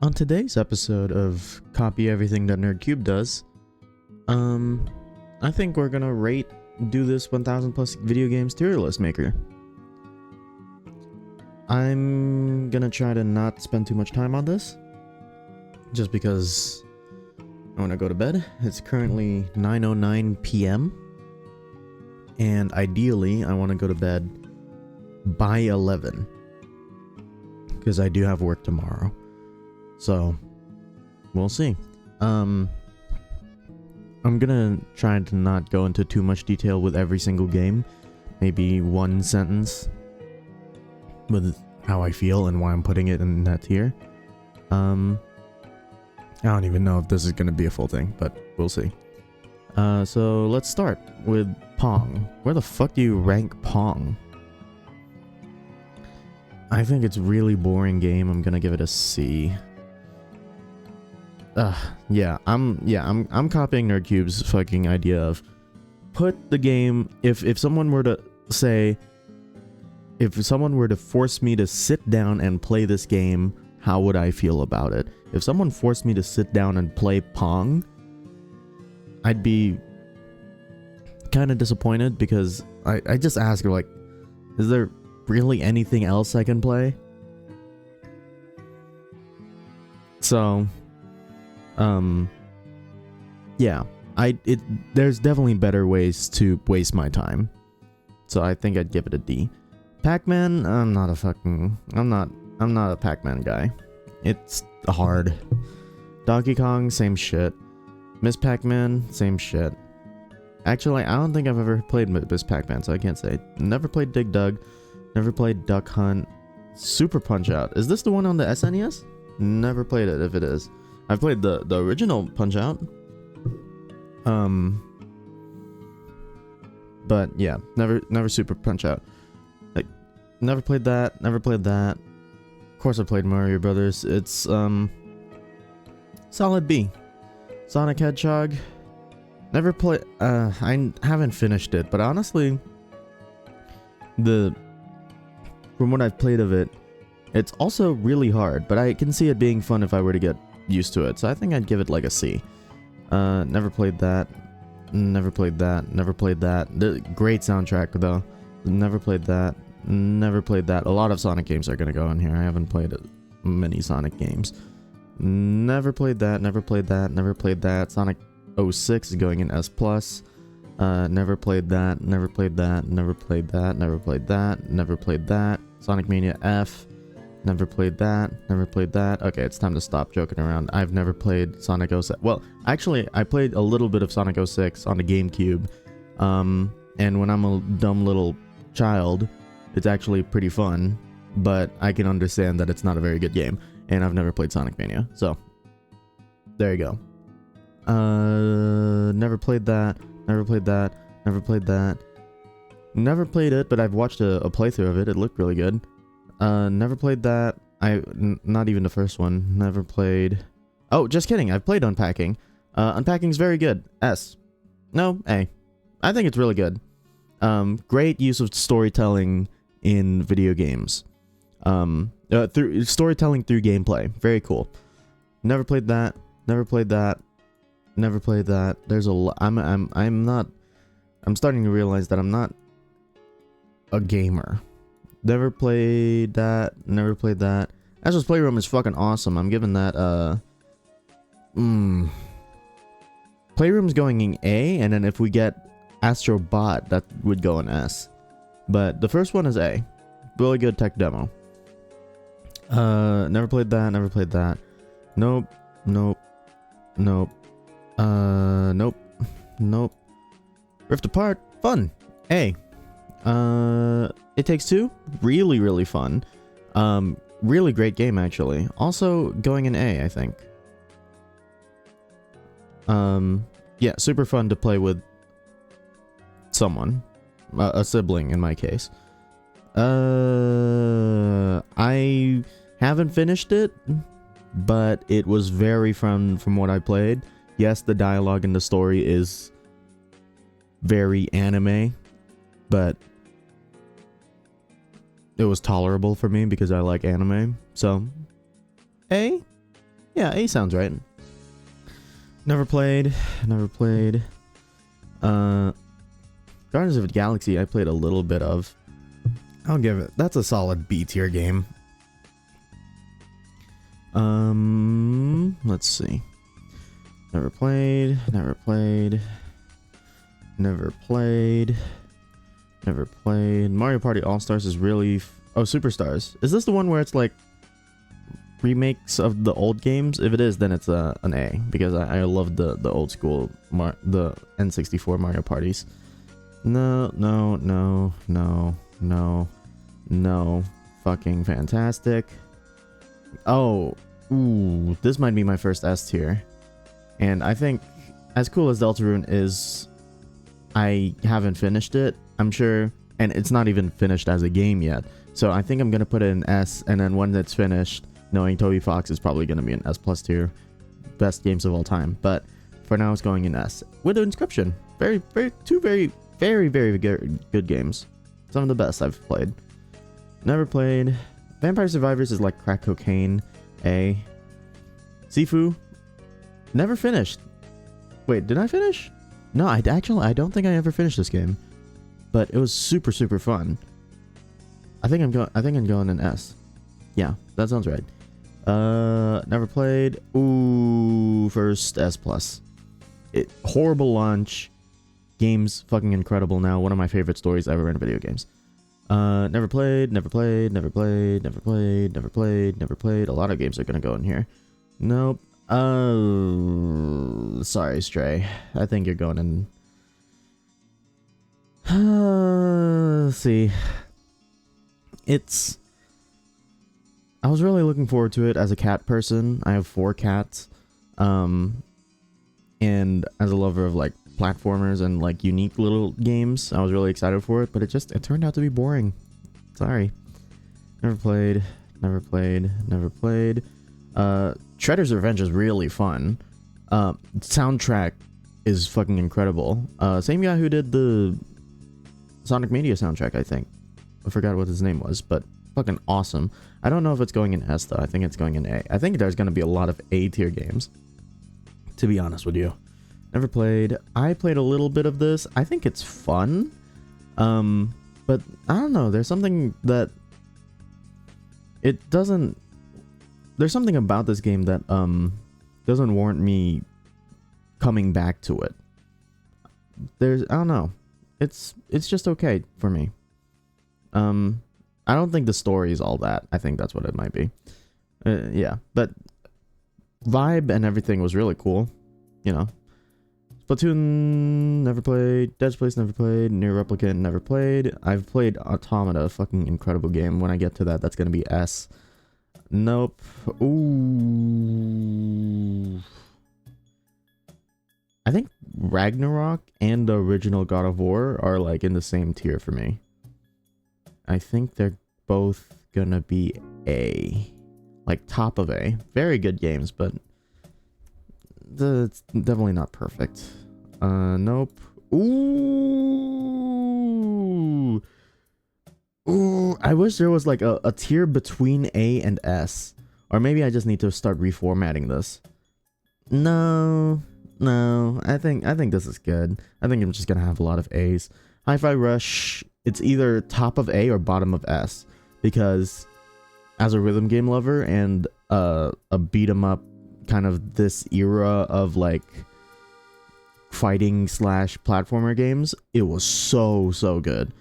On today's episode of Copy Everything That NerdCube Does, I think we're gonna do this 1000 plus video games tier list maker. I'm gonna try to not spend too much time on this, just because I wanna go to bed. It's currently 9:09 p.m. and ideally I wanna go to bed by 11, because I do have work tomorrow. So, we'll see. I'm gonna try to not go into too much detail with every single game. Maybe one sentence with how I feel and why I'm putting it in that tier. I don't even know if this is gonna be a full thing, but we'll see. So let's start with Pong. Where the fuck do you rank Pong? I think it's a really boring game. I'm gonna give it a C. I'm copying NerdCube's fucking idea of put the game. If someone were to say, if someone were to force me to sit down and play this game, how would I feel about it? If someone forced me to sit down and play Pong, I'd be kind of disappointed, because I just ask her, like, is there really anything else I can play? So yeah, there's definitely better ways to waste my time. So I think I'd give it a D. Pac-Man, I'm not a Pac-Man guy. It's hard. Donkey Kong, same shit. Miss Pac-Man, same shit. Actually, I don't think I've ever played Miss Pac-Man, so I can't say. Never played Dig Dug. Never played Duck Hunt. Super Punch-Out. Is this the one on the SNES? Never played it, if it is. I've played the original Punch-Out. But yeah, never Super Punch-Out. Like, never played that. Of course I played Mario Brothers. It's solid B. Sonic Hedgehog. Never played. I haven't finished it, but honestly, from what I've played of it, it's also really hard. But I can see it being fun if I were to get used to it. So I think I'd give it like a C. Never played that. Never played that. Great soundtrack though. Never played that. A lot of Sonic games are gonna go in here. I haven't played many Sonic games. Never played that. Sonic 06 is going in S+. Never played that. Sonic Mania F. Never played that. Okay, it's time to stop joking around. I've never played Sonic 06. Well, actually, I played a little bit of Sonic 06 on the GameCube. And when I'm a dumb little child, it's actually pretty fun. But I can understand that it's not a very good game. And I've never played Sonic Mania. So, there you go. Never played that. Never played it, but I've watched a playthrough of it. It looked really good. Never played that. Not even the first one. Never played. Oh, just kidding. I've played Unpacking. Unpacking's very good. S. No, A. I think it's really good. Great use of storytelling in video games. Through storytelling through gameplay. Very cool. Never played that. There's a lot. I'm starting to realize that I'm not a gamer. Never played that. Astro's Playroom is fucking awesome. I'm giving that Playroom's going in A, and then if we get Astro Bot, that would go in S. But the first one is A. Really good tech demo. Never played that. Nope. Rift Apart, fun. A. It Takes Two, really fun. Really great game, actually. Also going in A, I think. Yeah, super fun to play with someone. A sibling, in my case. I haven't finished it, but it was very fun from what I played. Yes, the dialogue and the story is very anime, but it was tolerable for me because I like anime. So, A? Yeah, A sounds right. Never played. Guardians of the Galaxy I played a little bit of. I'll give it. That's a solid B tier game. Let's see. Never played. Mario Party All-Stars is really... Oh, Superstars. Is this the one where it's like remakes of the old games? If it is, then it's an A, because I love the old school the N64 Mario parties. No. Fucking fantastic. Oh, ooh, this might be my first S tier. And I think, as cool as Deltarune is, I haven't finished it, I'm sure, and it's not even finished as a game yet. So I think I'm gonna put it in S, and then when it's finished, knowing Toby Fox is probably gonna be an S+ tier. Best games of all time. But for now, it's going in S. With Inscription. Two very good games. Some of the best I've played. Never played. Vampire Survivors is like crack cocaine. A. Sifu. Never finished. Wait, did I finish? No, I don't think I ever finished this game. But it was super fun. I think I'm going in S. Yeah, that sounds right. Never played. Ooh, first S+. Horrible launch. Game's fucking incredible now. One of my favorite stories ever in video games. Never played. A lot of games are gonna go in here. Nope. Sorry, Stray. I think you're going in. Let's see. I was really looking forward to it as a cat person. I have 4 cats. And as a lover of like platformers and like unique little games, I was really excited for it, but it turned out to be boring. Sorry. Never played. Shredder's Revenge is really fun. Soundtrack is fucking incredible. Same guy who did the Sonic Mania soundtrack, I think. I forgot what his name was, but fucking awesome. I don't know if it's going in S though. I think it's going in A. I think there's gonna be a lot of A tier games, to be honest with you. Never played. I played a little bit of this. I think it's fun. But I don't know. There's something that there's something about this game that doesn't warrant me coming back to it. I don't know. It's just okay for me. I don't think the story is all that. I think that's what it might be. Yeah, but vibe and everything was really cool. You know. Splatoon, never played. Dead Space, never played. Near Replicant, never played. I've played Automata, fucking incredible game. When I get to that, that's gonna be S. Nope. Ooh. I think Ragnarok and the original God of War are like in the same tier for me. I think they're both gonna be A. Like top of A. Very good games, but it's definitely not perfect. Nope. Ooh. I wish there was like a tier between A and S. Or maybe I just need to start reformatting this. No. I think this is good. I think I'm just gonna have a lot of A's. Hi-Fi Rush, it's either top of A or bottom of S. Because as a rhythm game lover and a beat 'em up kind of this era of like fighting / platformer games, it was so good.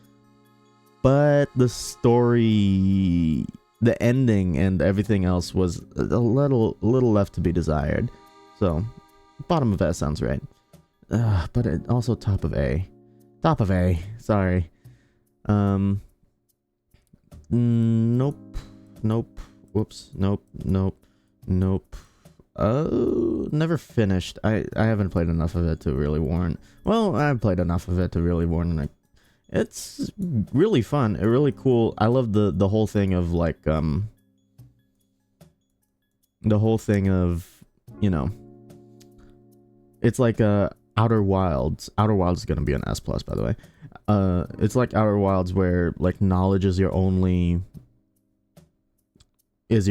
But the story, the ending and everything else was a little left to be desired. So bottom of S sounds right. But it also top of A. Sorry. Nope. Whoops. Nope. Never finished. I haven't played enough of it to really warrant. Well, I've played enough of it to really warrant. It's really fun. It's really cool. I love the whole thing of like the whole thing of, you know, it's like Outer Wilds. Outer Wilds is gonna be an S+, by the way. It's like Outer Wilds where like knowledge is your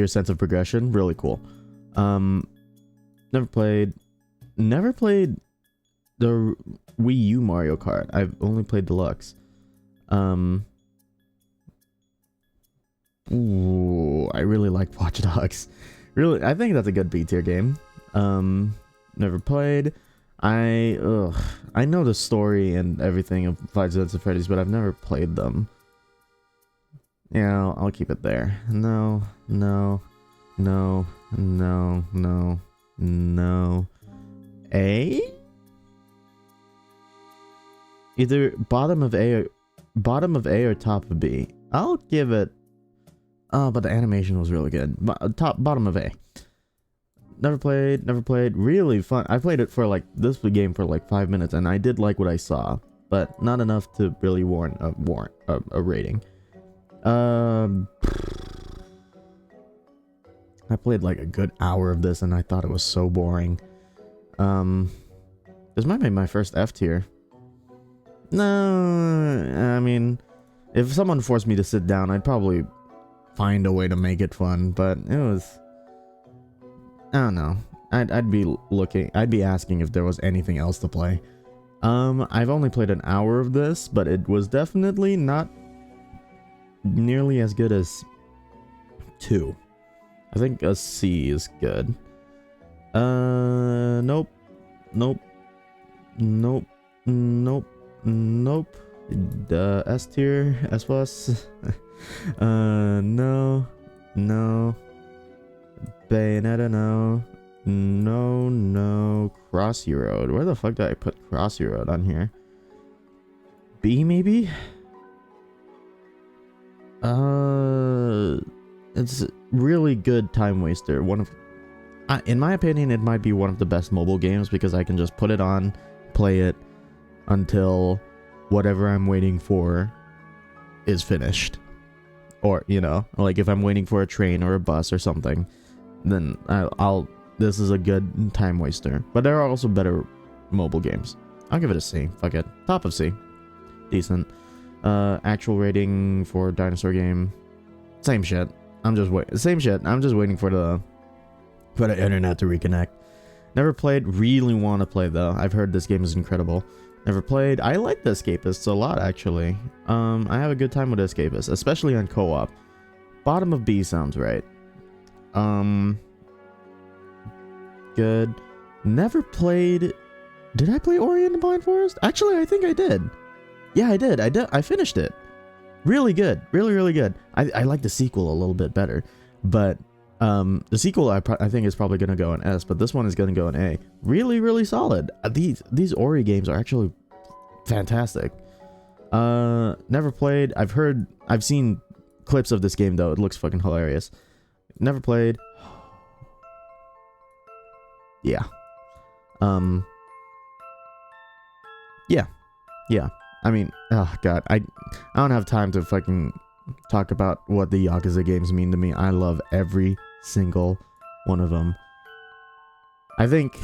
sense of progression. Really cool. Never played the Wii U Mario Kart. I've only played Deluxe. Ooh, I really like Watch Dogs. Really, I think that's a good B tier game. Never played. I know the story and everything of Five Nights at Freddy's, but I've never played them. Yeah, I'll keep it there. No. A? Either bottom of A or top of B. I'll give it. Oh, but the animation was really good. Bottom of A. Never played. Really fun. I played it for like this game for like 5 minutes, and I did like what I saw, but not enough to really warrant a rating. I played like a good hour of this, and I thought it was so boring. This might be my first F tier. No, I mean, if someone forced me to sit down, I'd probably find a way to make it fun, but it was, I don't know. I'd be asking if there was anything else to play. I've only played an hour of this, but it was definitely not nearly as good as 2. I think a C is good. Nope. S tier, S plus. No. Bayonetta, no. Crossy Road. Where the fuck did I put Crossy Road on here? B maybe? It's really good time waster. In my opinion, it might be one of the best mobile games because I can just put it on, play it until whatever I'm waiting for is finished. Or, you know, like if I'm waiting for a train or a bus or something, then this is a good time waster. But there are also better mobile games. I'll give it a C. Fuck it. Top of C. Decent. Actual rating for dinosaur game. Same shit. I'm just waiting for the internet to reconnect. Never played. Really want to play though. I've heard this game is incredible. Never played. I like the Escapists a lot actually. I have a good time with Escapists, especially on co-op. Bottom of B sounds right. Good. Never played. Did I play Ori and the Blind Forest? Actually, I think I did. Yeah, I did. I finished it. Really good. Really good. I like the sequel a little bit better, but the sequel I think is probably gonna go in S, but this one is gonna go in A. Really solid. These Ori games are actually fantastic. Never played. I've seen clips of this game though. It looks fucking hilarious. Never played. Yeah. Yeah. I mean, oh god, I don't have time to fucking talk about what the Yakuza games mean to me. I love every single one of them. I think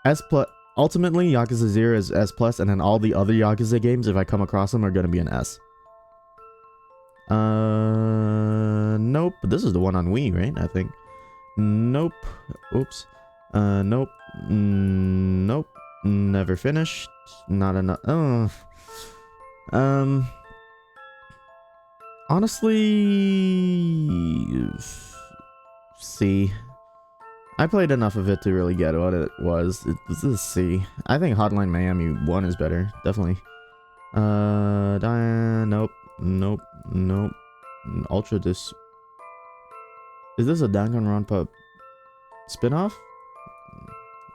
S plus. Ultimately, Yakuza 0 is S plus, and then all the other Yakuza games, if I come across them, are gonna be an S. Nope. This is the one on Wii, right? I think. Nope. Oops. Nope. Nope. Never finished. Not enough. Honestly, C. I played enough of it to really get what it was. This is C. I think Hotline Miami 1 is better. Definitely. Nope. Ultra Is this a Danganronpa spinoff?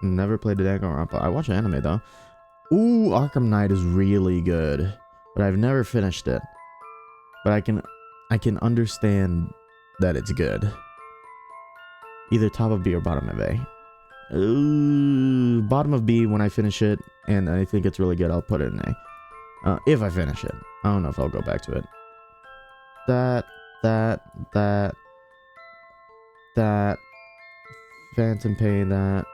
Never played a Danganronpa. I watch anime though. Ooh, Arkham Knight is really good, but I've never finished it. But I can understand that it's good. Either top of B or bottom of A. Bottom of B when I finish it, and I think it's really good. I'll put it in A. If I finish it, I don't know if I'll go back to it. That. Phantom Pain. That.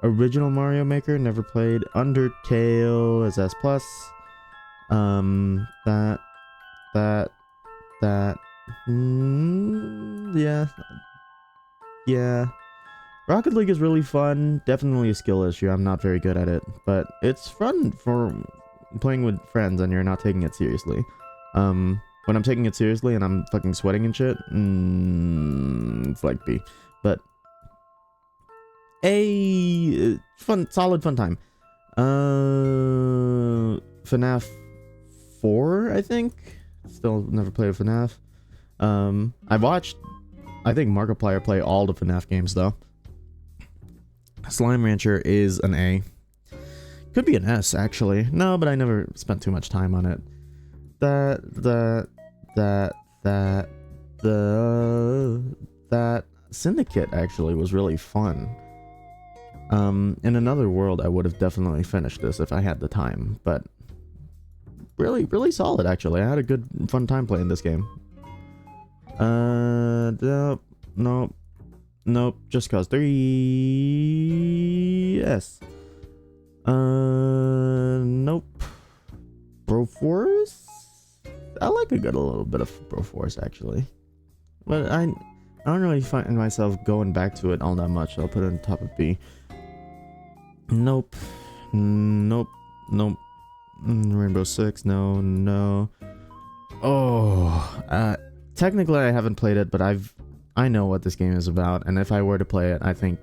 Original Mario Maker, never played. Undertale is S plus. Yeah. Yeah. Rocket League is really fun. Definitely a skill issue. I'm not very good at it, but it's fun for playing with friends and you're not taking it seriously. When I'm taking it seriously and I'm fucking sweating and shit, it's like B. But solid fun time. FNAF 4, I think. Still never played FNAF. I think Markiplier play all the FNAF games though. Slime Rancher is an A. Could be an S actually. No, but I never spent too much time on it. That Syndicate actually was really fun. In another world, I would have definitely finished this if I had the time, but really solid actually. I had a good fun time playing this game. Nope, Just Cause 3. Yes. Nope. Broforce? I like a little bit of Broforce actually. But I don't really find myself going back to it all that much. I'll put it on top of B. Nope. Rainbow Six, no. Oh, technically I haven't played it, but I know what this game is about, and if I were to play it, I think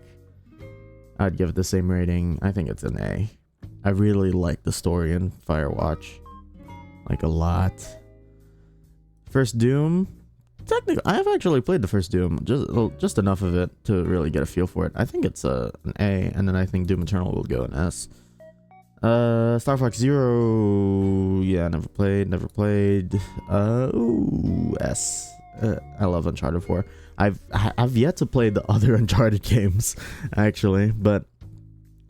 I'd give it the same rating. I think it's an A. I really like the story in Firewatch, like a lot. First Doom, technically I have actually played the first Doom, just enough of it to really get a feel for it. I think it's an A, and then I think Doom Eternal will go an S. Star Fox Zero, yeah, never played. Ooh, S. I love Uncharted 4. I've yet to play the other Uncharted games, actually, but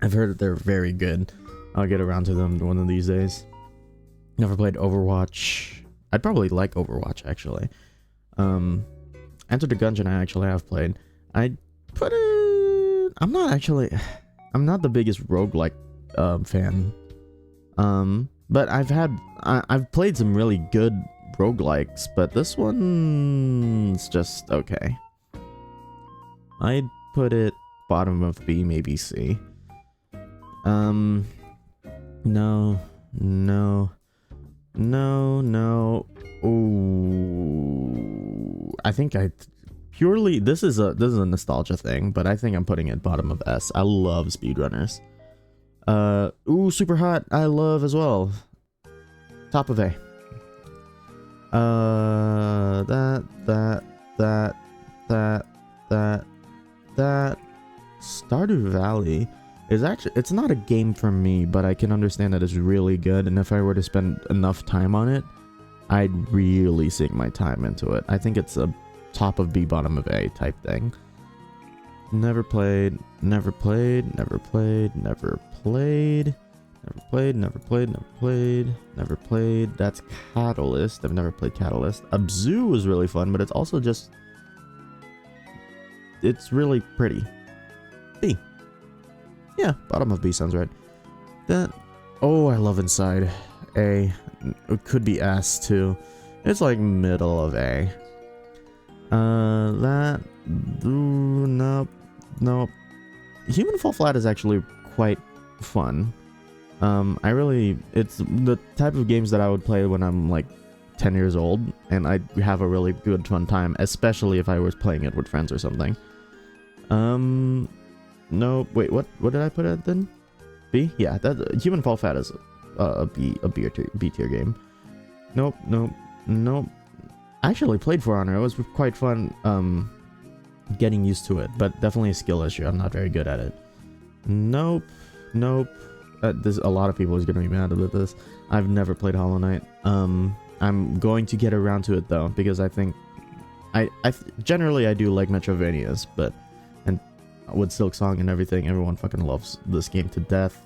I've heard that they're very good. I'll get around to them one of these days. Never played Overwatch. I'd probably like Overwatch, actually. Enter the Gungeon I actually have played. I'd put it... I'm not the biggest roguelike fan. But I've played some really good roguelikes, but this one's just okay. I'd put it bottom of B, maybe C. No. Ooh, I think this is a nostalgia thing, but I think I'm putting it bottom of S. I love speedrunners. Ooh, Super Hot, I love as well. Top of A. That Stardew Valley is actually, it's not a game for me, but I can understand that it's really good, and if I were to spend enough time on it, I'd really sink my time into it. I think it's a top of B, bottom of A type thing. Never played. That's Catalyst. I've never played Catalyst. Abzu was really fun, but it's also just... it's really pretty. B. Yeah, bottom of B sounds right. Oh, I love Inside. A. It could be S, too. It's like middle of A. Nope. Human Fall Flat is actually quite fun. It's the type of games that I would play when I'm like 10 years old, and I'd have a really good fun time, especially if I was playing it with friends or something. No, wait, what did I put it then? B? Yeah, that Human Fall Flat is a B tier game. Nope. I actually played For Honor. It was quite fun getting used to it, but definitely a skill issue. I'm not very good at it. Nope. There's a lot of people who's gonna be mad about this. I've never played Hollow Knight. I'm going to get around to it though, because I think generally I do like Metrovanias, and with Silk Song and everything, everyone fucking loves this game to death.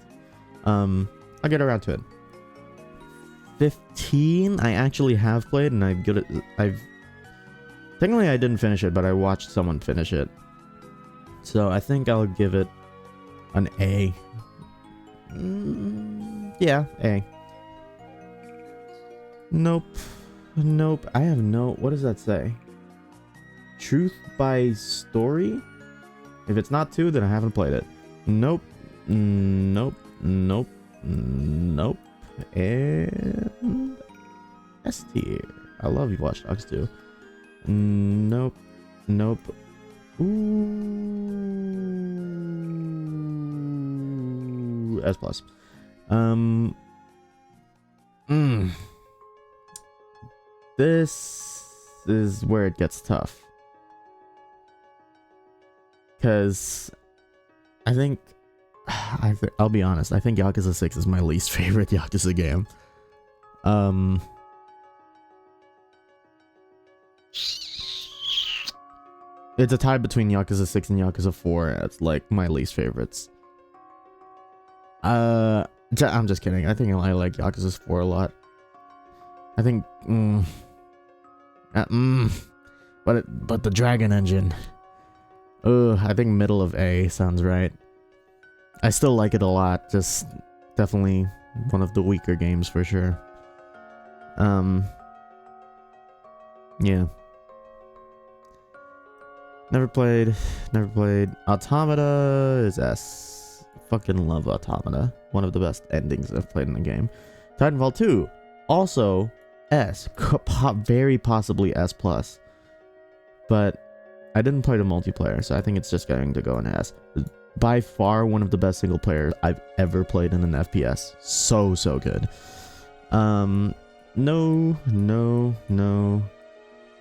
I'll get around to it. 15 I actually have played, and technically I didn't finish it, but I watched someone finish it, so I think I'll give it an A. Yeah, A. Nope. I have no... what does that say? Truth by Story? If it's not 2, then I haven't played it. Nope. Nope. Nope. Nope. And S tier. I love you, Watch Dogs 2. Nope. Nope. Ooh. S plus. This is where it gets tough. Because I think I'll be honest, I think Yakuza 6 is my least favorite Yakuza game. It's a tie between Yakuza 6 and Yakuza 4 as like my least favorites. I'm just kidding. I think I like Yakuza 4 a lot. I think but the Dragon Engine. I think middle of A sounds right. I still like it a lot, just definitely one of the weaker games for sure. Yeah. Never played. Automata is S. Fucking love Automata. One of the best endings I've played in the game. Titanfall 2, also S. Very possibly S+. But I didn't play the multiplayer, so I think it's just going to go in S. By far one of the best single players I've ever played in an FPS. So good. No.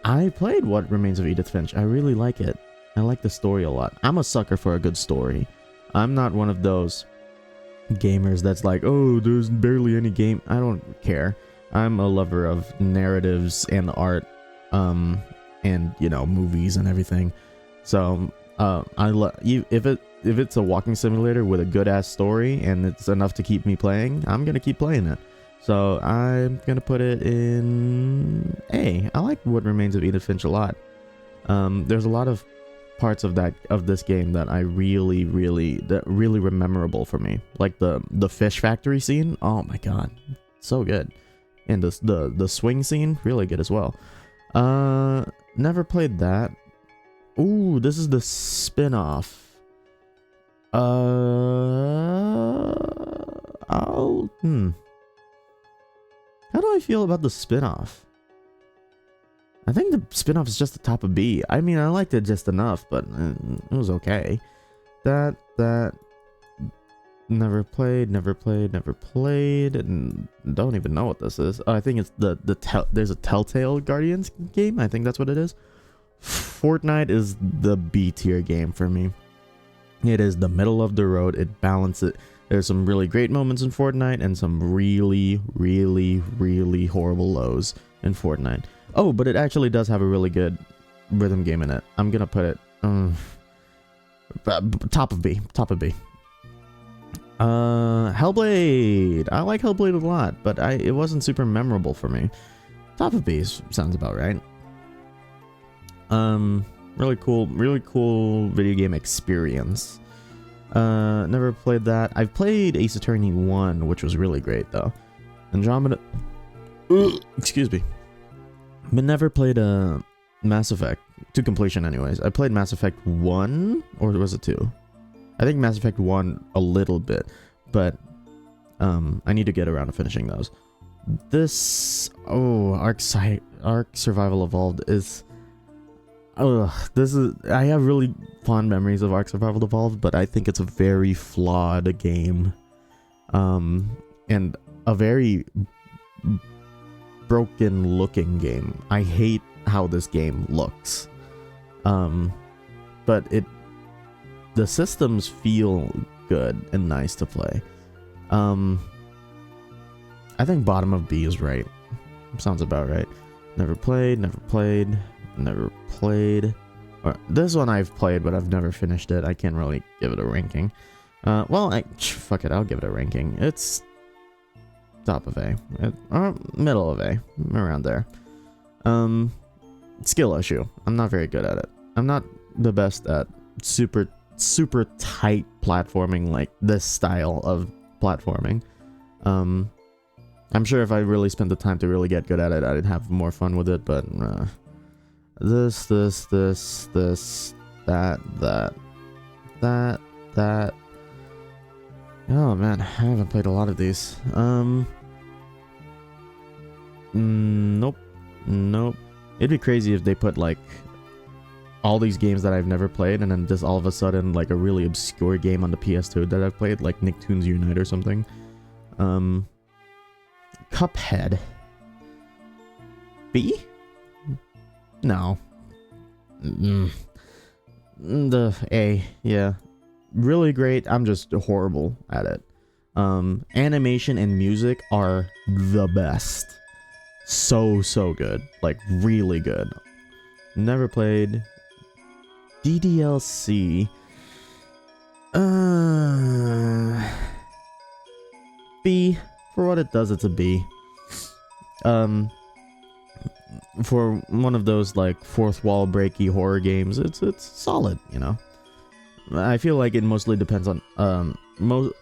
I played What Remains of Edith Finch. I really like it. I like the story a lot. I'm a sucker for a good story. I'm not one of those gamers that's like, oh, there's barely any game. I don't care. I'm a lover of narratives and art, and you know, movies and everything. So I love you. If it's a walking simulator with a good ass story and it's enough to keep me playing, I'm gonna keep playing it. So I'm gonna put it in A. I like What Remains of Edith Finch a lot. There's a lot of parts of this game that I really memorable for me. Like the fish factory scene. Oh my god, so good. And the swing scene, really good as well. Never played that. Ooh, this is the spin-off. How do I feel about the spin-off? I think the spin-off is just the top of B. I mean, I liked it just enough, but it was okay. That never played, and don't even know what this is. I think it's there's a Telltale Guardians game. I think that's what it is. Fortnite is the B tier game for me. It is the middle of the road. It balances. There's some really great moments in Fortnite and some really horrible lows in Fortnite. Oh, but it actually does have a really good rhythm game in it. I'm gonna put it top of B. Hellblade. I like Hellblade a lot, but it wasn't super memorable for me. Top of B sounds about right. Really cool video game experience. Never played that. I've played Ace Attorney 1, which was really great though. Andromeda. Excuse me. But never played Mass Effect to completion anyways. I played Mass Effect 1, or was it 2? I think Mass Effect 1 a little bit, but I need to get around to finishing those. This Ark Survival Evolved is I have really fond memories of Ark Survival Evolved, but I think it's a very flawed game, and a very broken looking game. I hate how this game looks, but the systems feel good and nice to play. I think bottom of B is right. Sounds about right. Never played. Or, this one I've played, but I've never finished it. I can't really give it a ranking. Fuck it, I'll give it a ranking. It's top of A, or middle of A, around there. Skill issue. I'm not very good at it. I'm not the best at super tight platforming, like this style of platforming. I'm sure if I really spent the time to really get good at it, I'd have more fun with it, but this, that. Oh man, I haven't played a lot of these. Nope. It'd be crazy if they put like all these games that I've never played and then just all of a sudden like a really obscure game on the PS2 that I've played, like Nicktoons Unite or something. Cuphead. B? No. The A, yeah. Really great. I'm just horrible at it. Animation and music are the best. So good. Like, really good. Never played. DDLC. B. For what it does, it's a B. For one of those, like, fourth wall breaky horror games, it's solid, you know? I feel like it mostly depends on,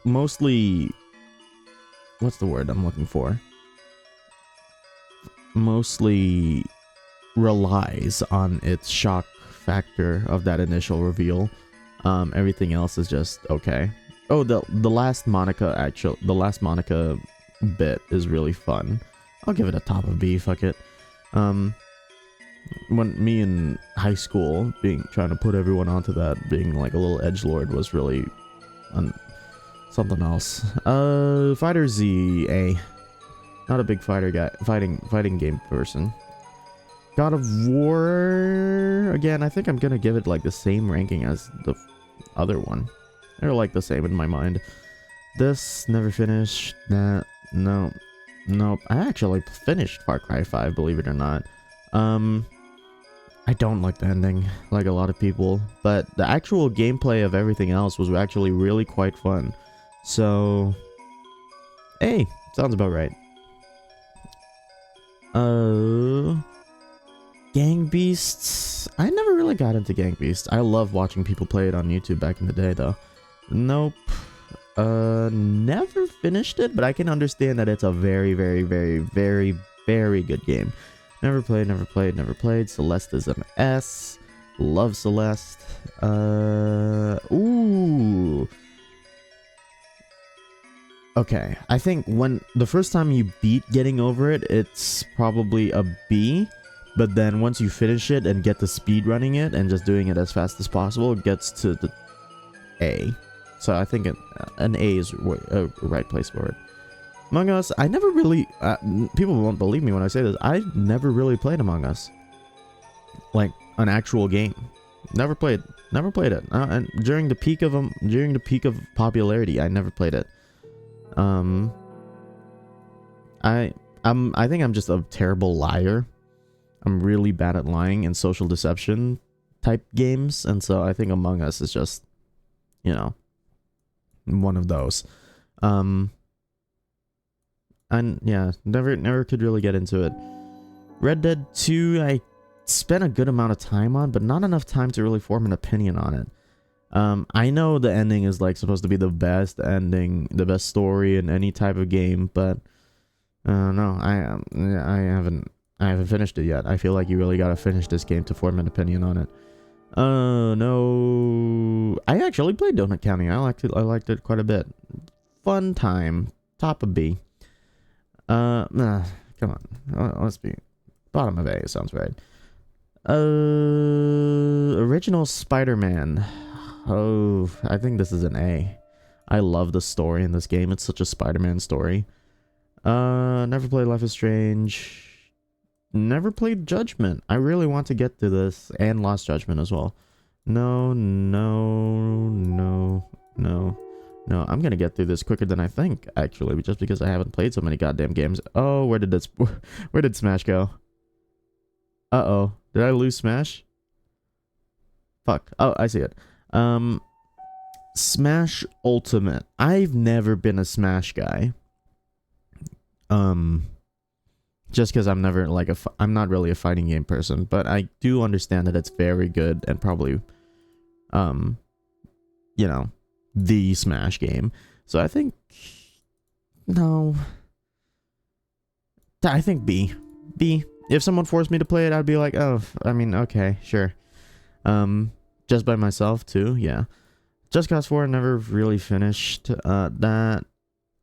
mostly... What's the word I'm looking for? Mostly relies on its shock factor of that initial reveal. Everything else is just okay. Oh, the last Monica bit is really fun. I'll give it a top of B, fuck it. When me in high school trying to put everyone onto that, being like a little edgelord was really something else. Fighter Z, A. Not a big fighting game person. God of War, again, I think I'm gonna give it like the same ranking as the other one. They're like the same in my mind. This, never finished. Nah, no. Nope. I actually finished Far Cry 5, believe it or not. I don't like the ending, like a lot of people, but the actual gameplay of everything else was actually really quite fun. So, hey, sounds about right. Gang Beasts. I never really got into Gang Beasts. I love watching people play it on YouTube back in the day, though. Nope. Never finished it, but I can understand that it's a very good game. Never played. Celeste is an S. Love Celeste. Ooh. Okay, I think when the first time you beat Getting Over It, it's probably a B. But then once you finish it and get the speed running it and just doing it as fast as possible, it gets to the A. So I think an A is a right place for it. Among Us, I never really... people won't believe me when I say this. I never really played Among Us. Like, an actual game. Never played it. And during the peak of popularity, I never played it. I think I'm just a terrible liar. I'm really bad at lying and social deception type games, and so I think Among Us is just, you know, one of those. And yeah, never could really get into it. Red Dead 2, I spent a good amount of time on, but not enough time to really form an opinion on it. I know the ending is like supposed to be the best ending, the best story in any type of game, but no, I haven't finished it yet. I feel like you really gotta finish this game to form an opinion on it. No, I actually played Donut County. I liked it quite a bit. Fun time. Top of B. Come on. Let's be bottom of A. Sounds right. Original Spider-Man. Oh, I think this is an A. I love the story in this game. It's such a Spider-Man story. Never played Life is Strange. Never played Judgment. I really want to get to this, and Lost Judgment as well. No. I'm gonna get through this quicker than I think, actually, just because I haven't played so many goddamn games. Oh, where did Smash go? Uh-oh. Did I lose Smash? Fuck. Oh, I see it. Smash Ultimate. I've never been a Smash guy. Just because I'm never like I'm not really a fighting game person, but I do understand that it's very good and probably, you know, the Smash game. So I think, no, I think B. If someone forced me to play it, I'd be like, oh, I mean, okay, sure. Just by myself too, yeah. Just Cause 4 never really finished. That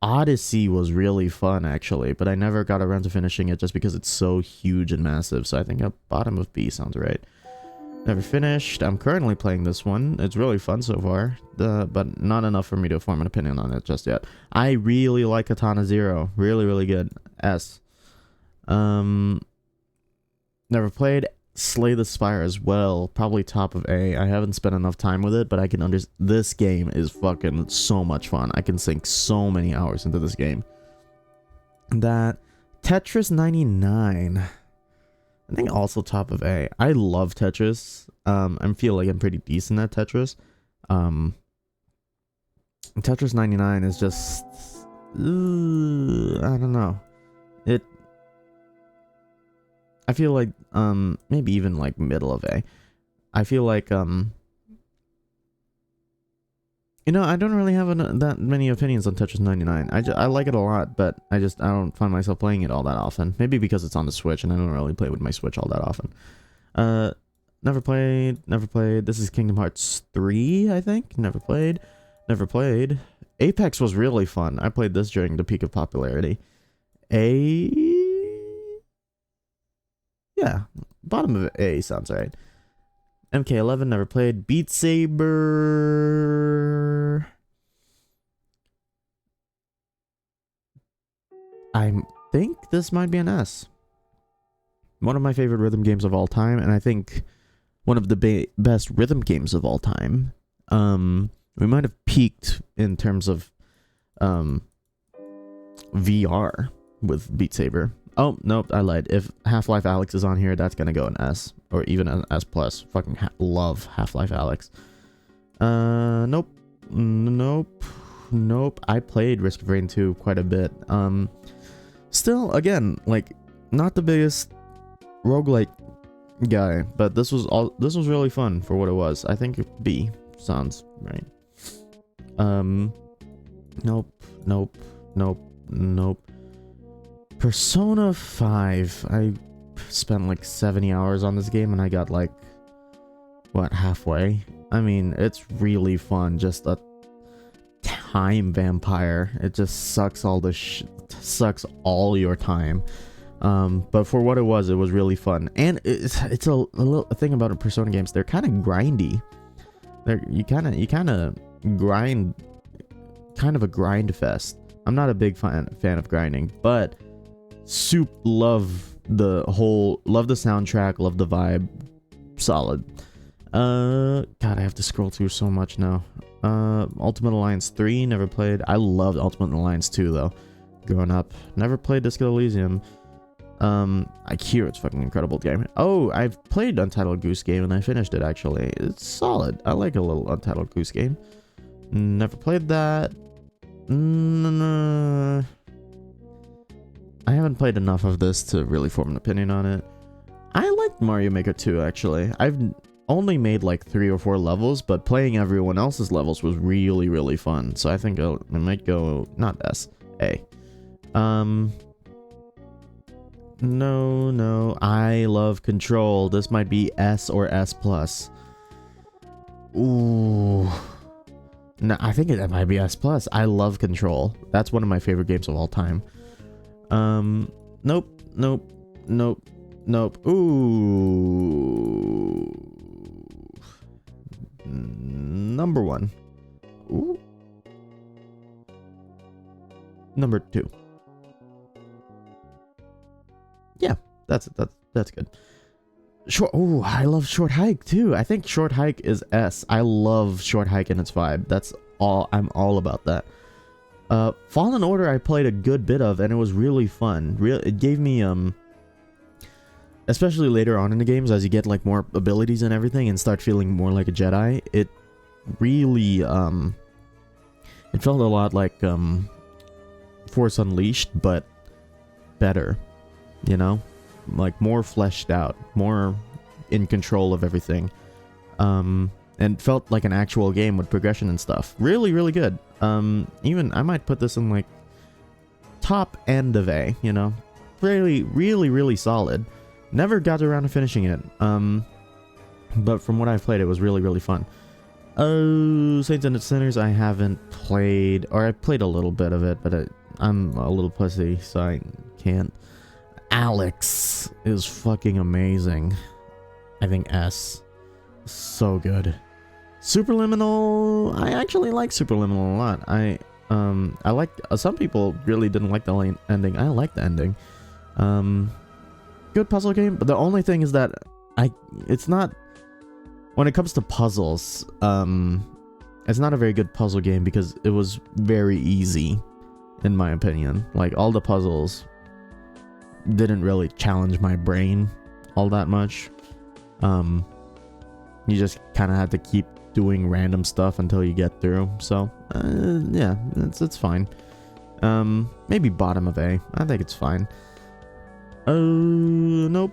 Odyssey was really fun, actually, but I never got around to finishing it just because it's so huge and massive, so I think a bottom of B sounds right. Never finished. I'm currently playing this one. It's really fun so far, but not enough for me to form an opinion on it just yet. I really like Katana Zero. Really, really good. S. Never played Slay the Spire as well. Probably top of A. I haven't spent enough time with it, but I can understand. This game is fucking so much fun. I can sink so many hours into this game. That Tetris 99. I think also top of A. I love Tetris. I feel like I'm pretty decent at Tetris. Tetris 99 is just... I don't know. I feel like, maybe even like middle of A. I feel like, you know, I don't really have that many opinions on Tetris 99. I like it a lot, but I don't find myself playing it all that often. Maybe because it's on the Switch, and I don't really play with my Switch all that often. Never played. This is Kingdom Hearts 3, I think. Never played. Apex was really fun. I played this during the peak of popularity. Yeah, bottom of A sounds right. MK11, never played. Beat Saber... I think this might be an S. One of my favorite rhythm games of all time, and I think one of the best rhythm games of all time. We might have peaked in terms of VR with Beat Saber. Oh, nope, I lied. If Half-Life Alyx is on here, that's gonna go an S. Or even an S+. Fucking love Half-Life Alyx. Nope. I played Risk of Rain 2 quite a bit. Still, again, like, not the biggest roguelike guy, but this was really fun for what it was. I think B sounds right. Nope. Persona 5. I spent like 70 hours on this game and I got like, what, halfway? I mean, it's really fun. Just a time vampire. It just sucks all sucks all your time. But for what it was really fun. And it's a little thing about Persona games. They're kind of grindy. You kind of grind, kind of a grind fest. I'm not a big fan of grinding, but love the soundtrack, love the vibe, solid. God, I have to scroll through so much now. Ultimate Alliance 3, never played. I loved Ultimate Alliance 2 though, growing up. Never played Disco Elysium. I hear it's fucking incredible game. Oh, I've played Untitled Goose Game and I finished it actually. It's solid. I like a little Untitled Goose Game. Never played that. I haven't played enough of this to really form an opinion on it. I liked Mario Maker 2 actually. I've only made like 3 or 4 levels, but playing everyone else's levels was really, really fun. So I think it might go, not S, A. No, I love Control. This might be S or S+. Ooh. No, I think it might be S+. I love Control. That's one of my favorite games of all time. Nope. Ooh. Number 1. Ooh. Number 2. Yeah, that's good. Oh, I love Short Hike too. I think Short Hike is S. I love Short Hike and its vibe. I'm all about that. Fallen Order I played a good bit of and it was really fun. It gave me especially later on in the games as you get like more abilities and everything and start feeling more like a Jedi, it really it felt a lot like Force Unleashed but better, you know? Like more fleshed out, more in control of everything, and felt like an actual game with progression and stuff. Really, really good. Even I might put this in like top end of A, you know, really, really, really solid. Never got around to finishing it, but from what I've played, it was really, really fun. Oh, Saints and Sinners I haven't played, or I played a little bit of it, but I'm a little pussy, so I can't. Alex is fucking amazing. I think S. So good. Superliminal, I actually like Superliminal a lot. I like, some people really didn't like the ending. I like the ending. Good puzzle game, but the only thing is that it's not, when it comes to puzzles, it's not a very good puzzle game because it was very easy, in my opinion. Like, all the puzzles didn't really challenge my brain all that much. You just kind of had to keep doing random stuff until you get through. So, yeah, it's fine. Maybe bottom of A. I think it's fine. Nope.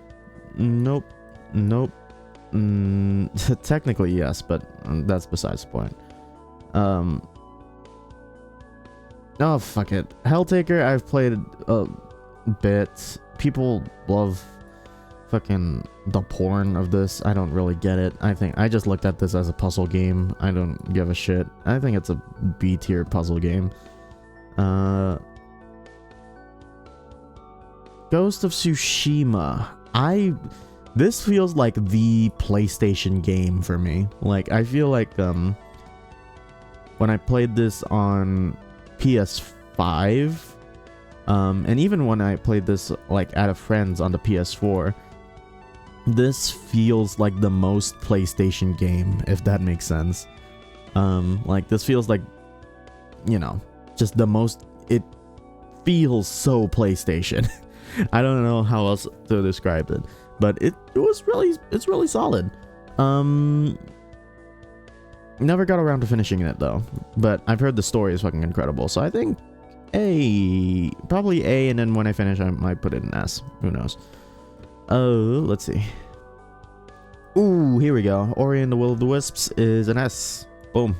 Technically yes, but that's besides the point. Oh, fuck it. Helltaker, I've played a bit. People love fucking the porn of this. I don't really get it. I just looked at this as a puzzle game. I don't give a shit. I think it's a B tier puzzle game. Ghost of Tsushima. This feels like the PlayStation game for me. Like, I feel like when I played this on PS5, and even when I played this like at a friend's on the PS4, this feels like the most PlayStation game, if that makes sense. Like, this feels like, you know, just the most, it feels so PlayStation. I don't know how else to describe it, but it's really solid. Never got around to finishing it though, but I've heard the story is fucking incredible, so I think A, probably A, and then when I finish I might put it in S. Who knows? Let's see. Ooh, here we go. Ori and the Will of the Wisps is an S. Boom.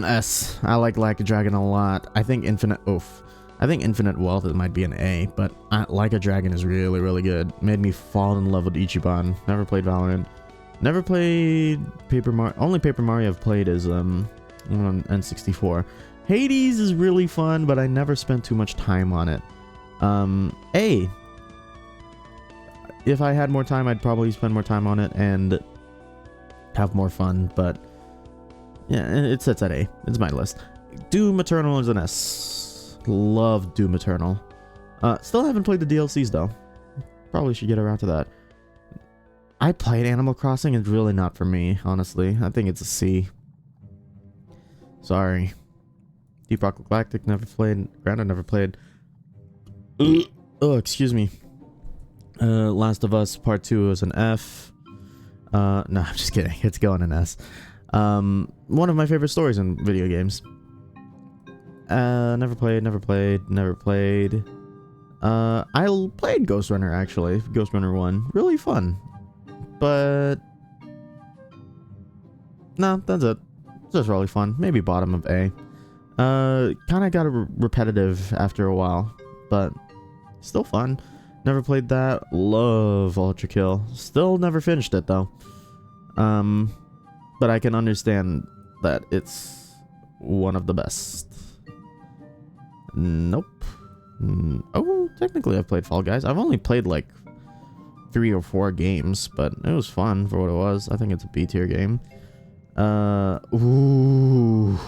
S. I like a Dragon a lot. I think Infinite Wealth it might be an A, but Like a Dragon is really, really good. Made me fall in love with Ichiban. Never played Valorant. Never played Paper Mario. Only Paper Mario I've played is on N64. Hades is really fun, but I never spent too much time on it. A. If I had more time, I'd probably spend more time on it and have more fun, but yeah, it sits at A. It's my list. Doom Eternal is an S. Love Doom Eternal. Still haven't played the DLCs though. Probably should get around to that. I played Animal Crossing. It's really not for me, honestly. I think it's a C. Sorry. Deep Rock Galactic never played. Granted, never played. Oh, excuse me. Last of Us Part 2 is an F. No, I'm just kidding. It's going in S. One of my favorite stories in video games. Never played. I played Ghost Runner, actually. Ghost Runner 1. Really fun. But no, that's it. Just really fun. Maybe bottom of A. Kind of got repetitive after a while, but still fun. Never played that. Love Ultra Kill. Still never finished it though. But I can understand that it's one of the best. Nope. Oh, technically I've played Fall Guys. I've only played like 3 or 4 games, but it was fun for what it was. I think it's a B tier game. Ooh,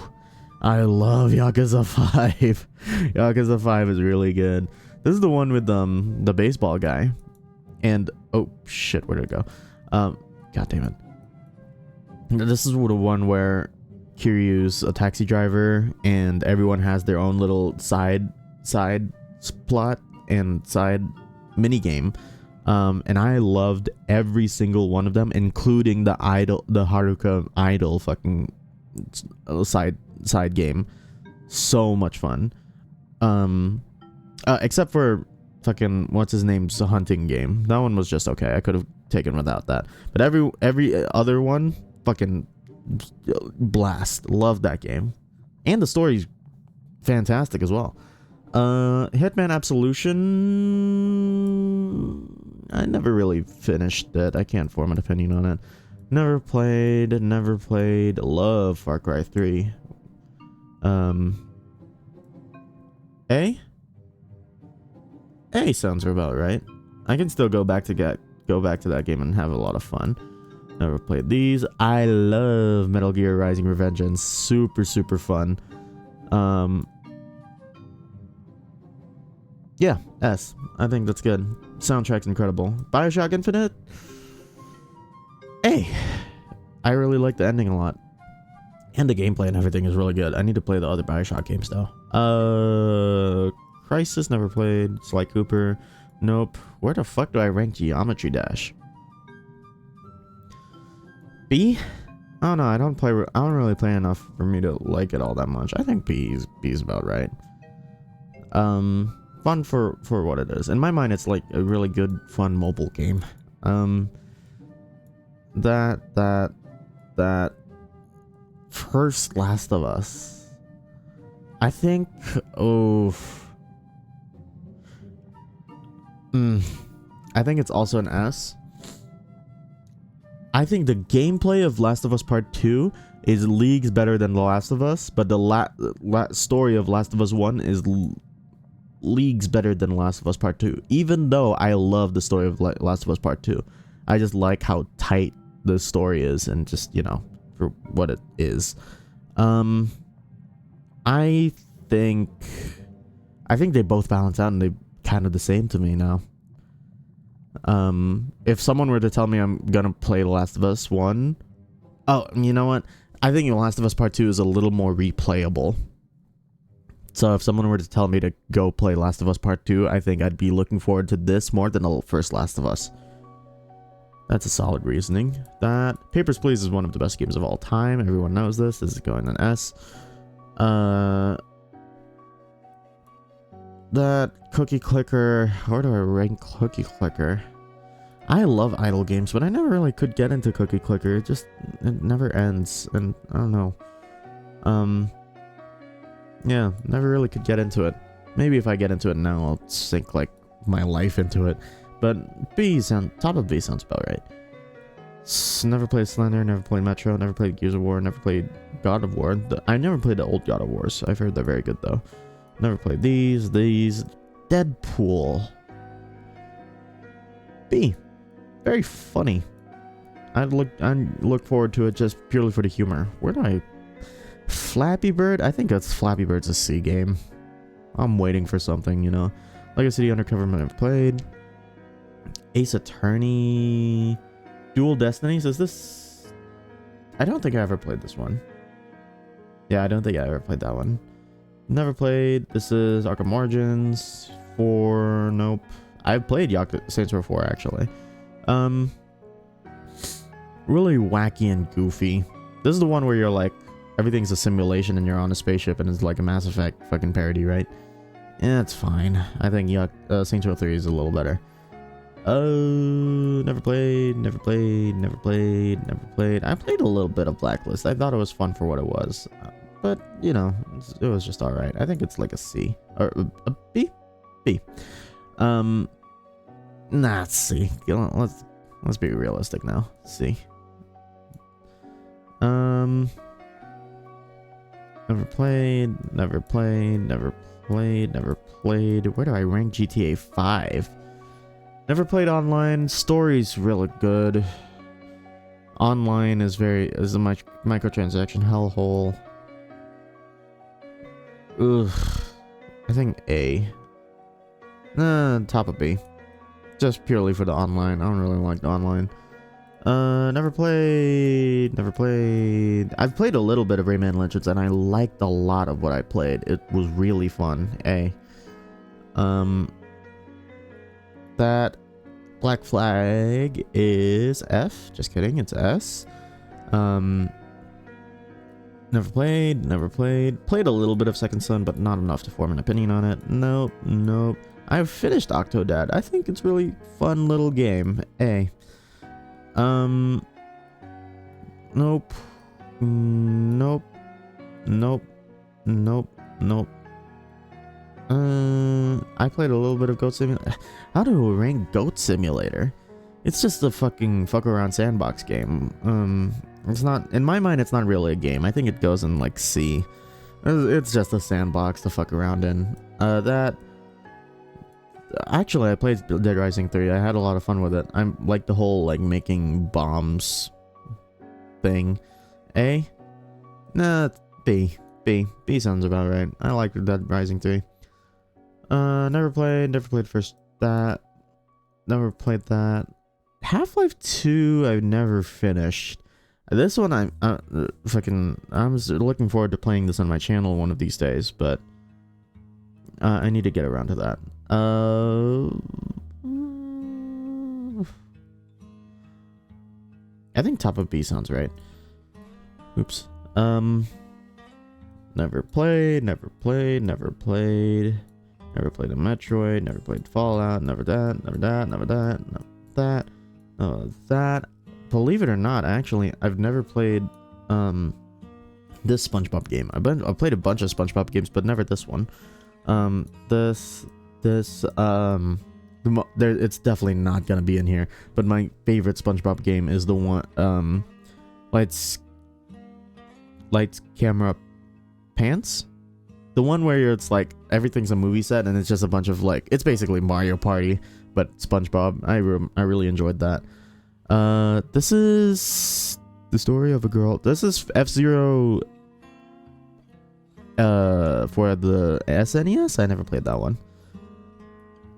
I love Yakuza 5. Yakuza 5 is really good. This is the one with the baseball guy. And oh shit, where did it go? God damn it. This is the one where Kiryu's a taxi driver and everyone has their own little side plot and side mini game. And I loved every single one of them, including the Haruka Idol fucking side game. So much fun. Except for fucking what's his name's hunting game. That one was just okay. I could have taken without that. But every other one, fucking blast. Love that game, and the story's fantastic as well. Hitman Absolution, I never really finished it. I can't form an opinion on it. Never played. Love Far Cry 3. A sounds about right. I can still go back to that game and have a lot of fun. Never played these. I love Metal Gear Rising: Revengeance. Super fun. Yeah, S. I think that's good. Soundtrack's incredible. BioShock Infinite. A. I really like the ending a lot. And the gameplay and everything is really good. I need to play the other BioShock games though. Crisis, never played. Sly Cooper, nope. Where the fuck do I rank Geometry Dash? B? Oh no, I don't really play enough for me to like it all that much. I think B is about right. Fun for what it is. In my mind, it's like a really good, fun mobile game. That first Last of Us. I think, I think it's also an S. I think the gameplay of Last of Us Part 2 is leagues better than The Last of Us, but the story of Last of Us 1 is leagues better than Last of Us Part 2. Even though I love the story of Last of Us Part 2. I just like how tight the story is and just, you know, for what it is. I think they both balance out and they're kind of the same to me now. If someone were to tell me I'm gonna play The Last of Us 1, oh, you know what? I think The Last of Us Part 2 is a little more replayable. So if someone were to tell me to go play Last of Us Part 2, I think I'd be looking forward to this more than the first Last of Us. That's a solid reasoning. That Papers, Please is one of the best games of all time. Everyone knows this. This is going on S. That Cookie Clicker. Where do I rank Cookie Clicker? I love idle games, but I never really could get into Cookie Clicker. It never ends, and I don't know. Yeah, never really could get into it. Maybe if I get into it now, I'll sink like my life into it. But top of B sounds about right. Never played Slender, never played Metro, never played Gears of War, never played God of War. I never played the old God of Wars. I've heard they're very good though. Never played these. Deadpool. B. Very funny. I look forward to it just purely for the humor. Where do I... Flappy Bird? I think that's Flappy Bird's a C game. I'm waiting for something, you know. Lego City Undercover, never played. Ace Attorney. Dual Destinies? Is this... I don't think I ever played this one. Yeah, I don't think I ever played that one. Never played. This is Arkham Origins 4. Nope. I've played Saints Row 4 actually. Really wacky and goofy. This is the one where you're like, everything's a simulation and you're on a spaceship and it's like a Mass Effect fucking parody, right? Yeah, it's fine. I think Saints Row 3 is a little better. Never played. I played a little bit of Blacklist. I thought it was fun for what it was. But, you know, it was just alright. I think it's like a C. Or a B? B. Nah, it's C. Let's be realistic now. C. Never played. Where do I rank GTA 5? Never played online. Story's really good. Online is a microtransaction hellhole. Ugh. I think A. Top of B. Just purely for the online. I don't really like the online. Never played. I've played a little bit of Rayman Legends and I liked a lot of what I played. It was really fun. A. That Black Flag is F. Just kidding, it's S. Never played. Played a little bit of Second Son, but not enough to form an opinion on it. Nope. I've finished Octodad. I think it's really fun little game. A. Nope. I played a little bit of Goat Simulator. How do we rank Goat Simulator? It's just a fucking fuck around sandbox game. It's not, in my mind, it's not really a game. I think it goes in like C. It's just a sandbox to fuck around in. Actually, I played Dead Rising 3. I had a lot of fun with it. I'm like the whole like making bombs thing. A? Nah, B. B sounds about right. I like Dead Rising 3. Never played first that. Never played that. Half-Life 2 I've never finished. This one I'm looking forward to playing this on my channel one of these days, but I need to get around to that. I think top of B sounds right. Oops. Never played a Metroid, never played Fallout, never that. Believe it or not, actually, I've never played this SpongeBob game. I've played a bunch of SpongeBob games, but never this one. It's definitely not gonna be in here. But my favorite SpongeBob game is the one, Lights, Camera, Pants. The one where it's like everything's a movie set and it's just a bunch of like, it's basically Mario Party, but SpongeBob. I really enjoyed that. This is the story of a girl. This is F-Zero for the SNES. I never played that one.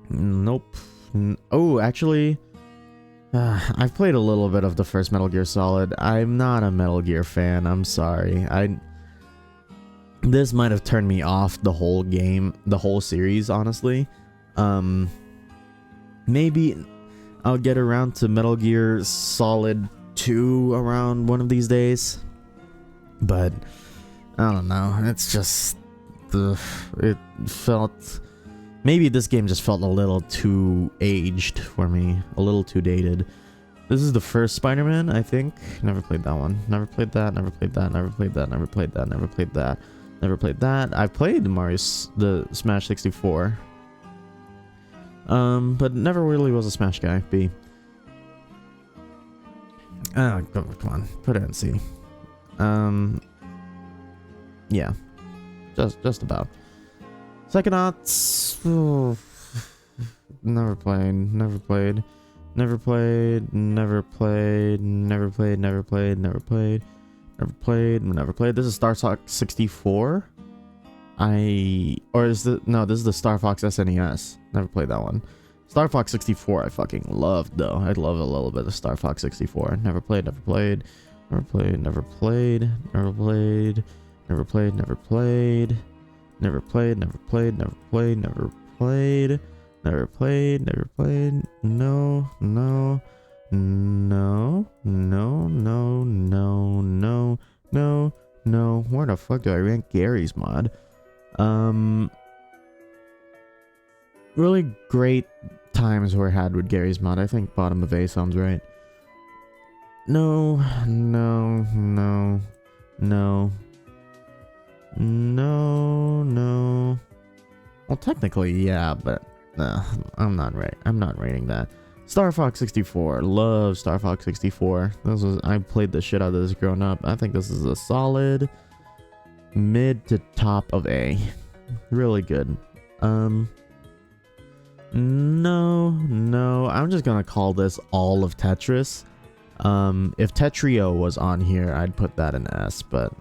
Nope. Oh, actually, I've played a little bit of the first Metal Gear Solid. I'm not a Metal Gear fan. I'm sorry. This might have turned me off the whole game, the whole series, honestly. Maybe I'll get around to Metal Gear Solid 2 around one of these days. But I don't know. It's just it felt, maybe this game just felt a little too aged for me, a little too dated. This is the first Spider-Man, I think. Never played that one. Never played that. Never played that. Never played that. Never played that. Never played that. Never played that. I played the Smash 64. But never really was a Smash guy. B. Oh, come on. Put it in C. Yeah. Just about. Psychonauts. Oh, never played. This is Star Fox 64. This is the Star Fox SNES. Never played that one. Star Fox 64 I fucking loved though. I love a little bit of Star Fox 64. Never played. No. Where the fuck do I rank Gary's mod? Really great times were had with Gary's mod. I think bottom of A sounds right. No. Well, technically, yeah, but I'm not rating that. Star Fox 64. Love Star Fox 64. I played the shit out of this growing up. I think this is a solid mid to top of A. Really good. No. I'm just gonna call this all of Tetris. If Tetrio was on here, I'd put that in S, but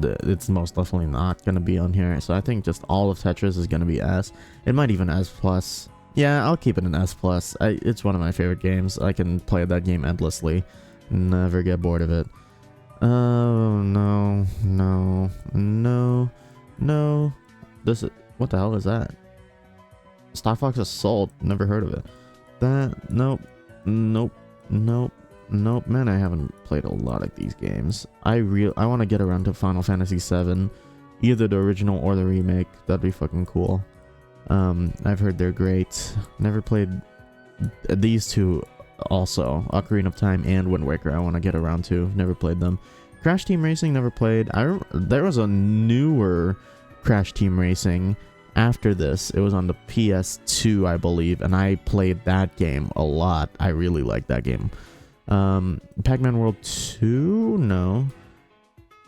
it's most definitely not gonna be on here. So I think just all of Tetris is gonna be S. It might even S plus. Yeah, I'll keep it an S plus. It's one of my favorite games. I can play that game endlessly. Never get bored of it. Oh, no. What the hell is that? Star Fox Assault. Never heard of it. Nope. Man, I haven't played a lot of these games. I want to get around to Final Fantasy VII. Either the original or the remake. That'd be fucking cool. I've heard they're great. Never played these two also. Ocarina of Time and Wind Waker I want to get around to. Never played them. Crash Team Racing, never played. There was a newer Crash Team Racing. after this, it was on the PS2, I believe, and I played that game a lot. I really liked that game. Pac-Man World 2? No.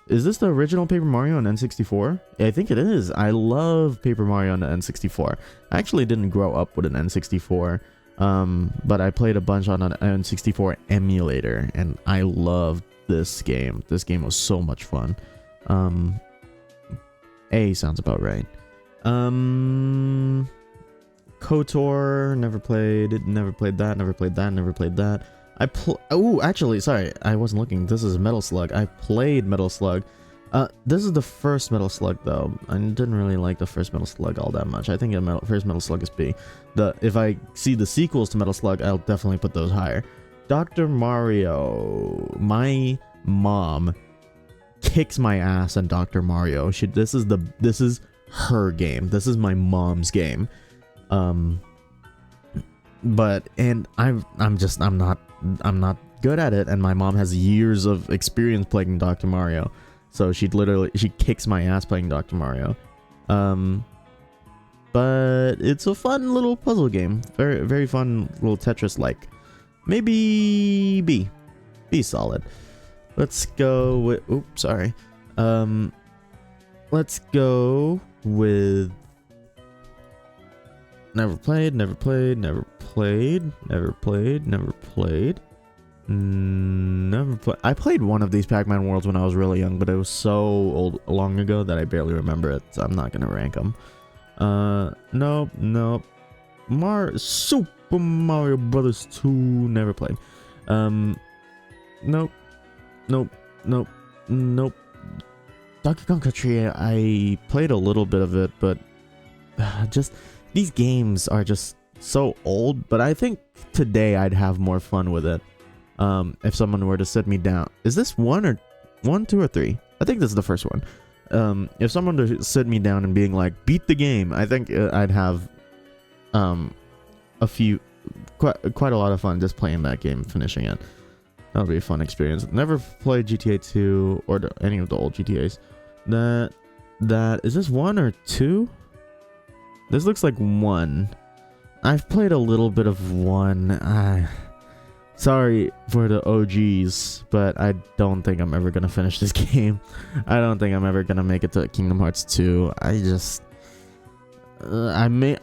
Is this the original Paper Mario on N64? Yeah, I think it is. I love Paper Mario on the N64. I actually didn't grow up with an N64, but I played a bunch on an N64 emulator, and I loved this game. This game was so much fun. A sounds about right. KOTOR, never played that, never played that. Oh, actually, sorry, I wasn't looking. This is Metal Slug. I played Metal Slug. This is the first Metal Slug, though. I didn't really like the first Metal Slug all that much. I think the first Metal Slug is B. If I see the sequels to Metal Slug, I'll definitely put those higher. Dr. Mario. My mom kicks my ass on Dr. Mario. This is her game. This is my mom's game. I'm not good at it, and my mom has years of experience playing Dr. Mario, so she kicks my ass playing Dr. Mario. But it's a fun little puzzle game, very very fun little Tetris like. Maybe B solid. Let's go with let's go with never played. I played one of these Pac-Man Worlds when I was really young, but it was so long ago that I barely remember it, so I'm not gonna rank them. Nope. Super Mario Brothers 2, never played. Nope. Donkey Kong Country, I played a little bit of it, but just these games are just so old. But I think today I'd have more fun with it if someone were to sit me down. Is this 1, 2, or 3? I think this is the first one. If someone were to sit me down and being like, beat the game, I think I'd have quite a lot of fun just playing that game, finishing it. That would be a fun experience. Never played GTA 2 or any of the old GTAs. That is this 1 or 2? This looks like 1. I've played a little bit of 1. Sorry for the OGs, but I don't think I'm ever gonna finish this game. I don't think I'm ever gonna make it to Kingdom Hearts 2. I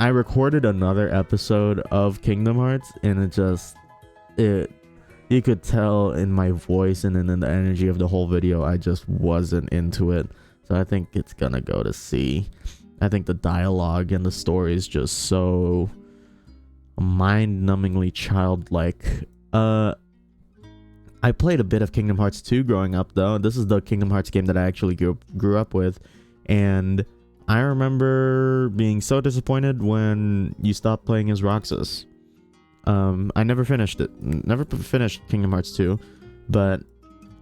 recorded another episode of Kingdom Hearts, and you could tell in my voice and in the energy of the whole video, I just wasn't into it. So I think it's gonna go to C. I think the dialogue and the story is just so mind-numbingly childlike. I played a bit of Kingdom Hearts 2 growing up, though. This is the Kingdom Hearts game that I actually grew up with, and I remember being so disappointed when you stopped playing as Roxas. I never finished it. Never finished Kingdom Hearts 2, but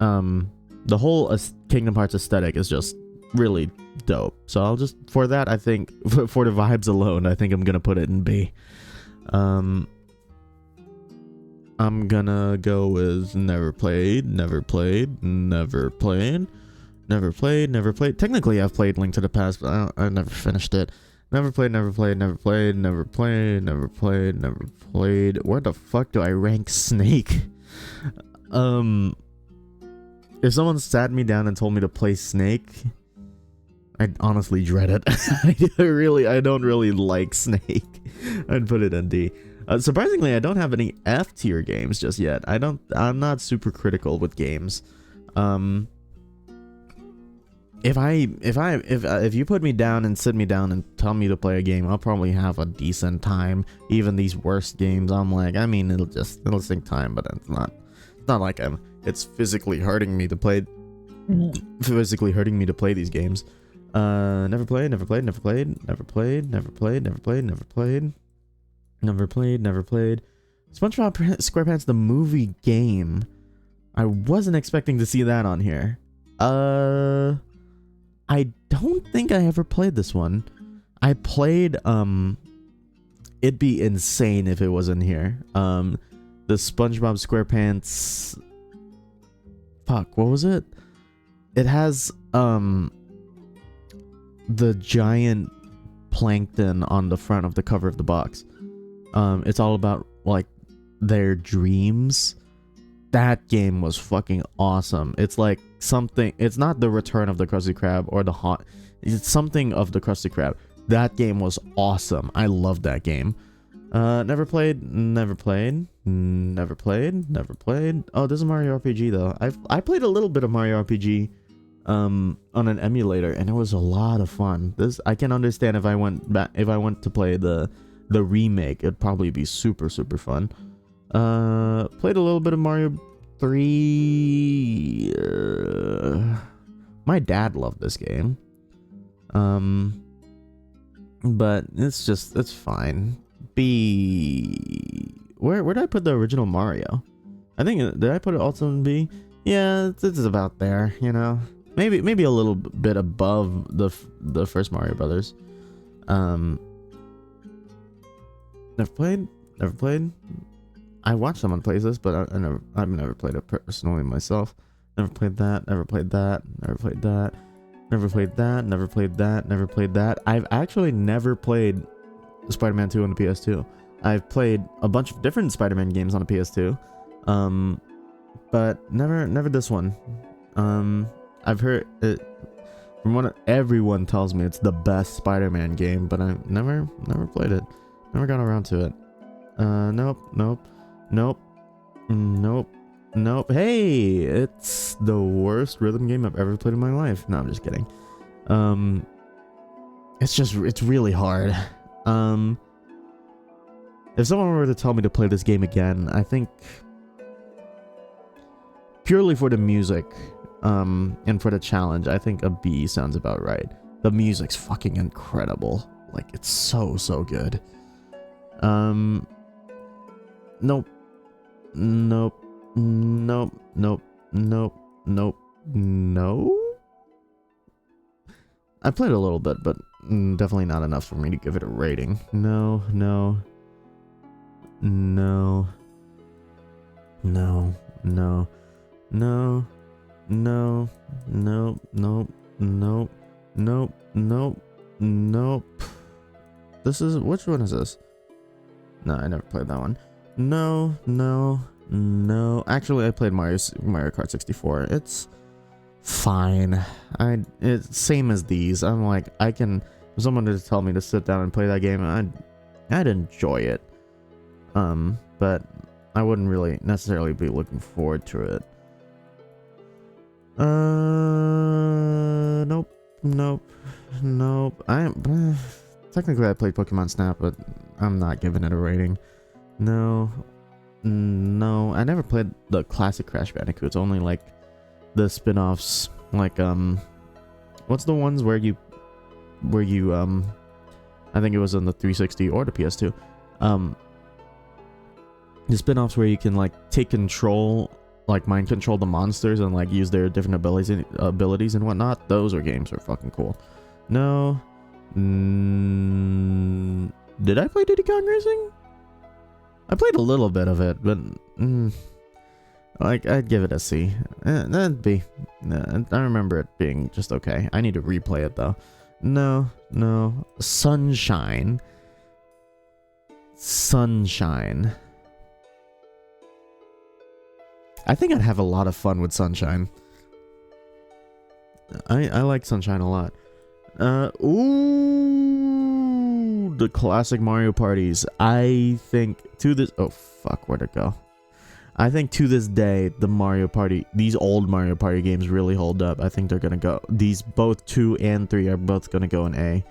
the whole Kingdom Hearts aesthetic is just really dope. So I'll just, for that, I think, for the vibes alone, I think I'm gonna put it in B. I'm gonna go with never played. Technically, I've played Link to the Past, but I never finished it. Never played. Where the fuck do I rank Snake? If someone sat me down and told me to play Snake, I'd honestly dread it. I don't really like Snake. I'd put it in D. Surprisingly, I don't have any F tier games just yet. I'm not super critical with games. If you put me down and sit me down and tell me to play a game, I'll probably have a decent time. Even these worst games, I'm like, I mean, it'll take time, but it's not like it's physically hurting me to play these games. Never played. SpongeBob SquarePants the movie game. I wasn't expecting to see that on here. I don't think I ever played this one. I played it'd be insane if it was in here. The SpongeBob SquarePants, fuck, what was it? It has the giant plankton on the front of the cover of the box. It's all about like their dreams. That game was fucking awesome. It's like something. It's not the Return of the Krusty Krab or the Haunt. It's something of the Krusty Krab. That game was awesome. I loved that game. Never played. Oh, this is Mario RPG though. I played a little bit of Mario RPG on an emulator, and it was a lot of fun. I can understand if I went to play the remake, it'd probably be super fun. Played a little bit of Mario 3. My dad loved this game. But it's fine. B. Where did I put the original Mario? I think, did I put it also in B? Yeah, it's about there, you know. Maybe a little bit above the first Mario Brothers. Never played. I watched someone play this, but I've never played it personally myself. Never played that. I've actually never played Spider-Man 2 on the PS2. I've played a bunch of different Spider-Man games on the PS2, but never this one. I've heard it from what everyone tells me, it's the best Spider-Man game, but I never played it. Never got around to it. Nope. Hey, it's the worst rhythm game I've ever played in my life. No, I'm just kidding. It's really hard. If someone were to tell me to play this game again, I think purely for the music, and for the challenge, I think a B sounds about right. The music's fucking incredible. Like, it's so good. Nope. No. I played a little bit, but definitely not enough for me to give it a rating. No. This is, which one is this? No, I never played that one. No. Actually, I played Mario Kart 64. It's fine. It's same as these. I'm like, if someone were to tell me to sit down and play that game, I'd enjoy it. But I wouldn't really necessarily be looking forward to it. Nope. Technically I played Pokemon Snap, but I'm not giving it a rating. No. I never played the classic Crash Bandicoots, only like the spin-offs, like what's the ones where you I think it was on the 360 or the PS2. The spin-offs where you can like take control, like mind control the monsters and like use their different abilities and whatnot. Those games are fucking cool. No. Did I play Diddy Kong Racing? I played a little bit of it, but like I'd give it a C. That'd be. I remember it being just okay. I need to replay it though. No. Sunshine. I think I'd have a lot of fun with Sunshine. I like Sunshine a lot. The classic Mario parties. I think to this. Oh fuck, where'd it go? I think to this day, these old Mario Party games really hold up. I think they're gonna go. These both 2 and 3 are both gonna go in A.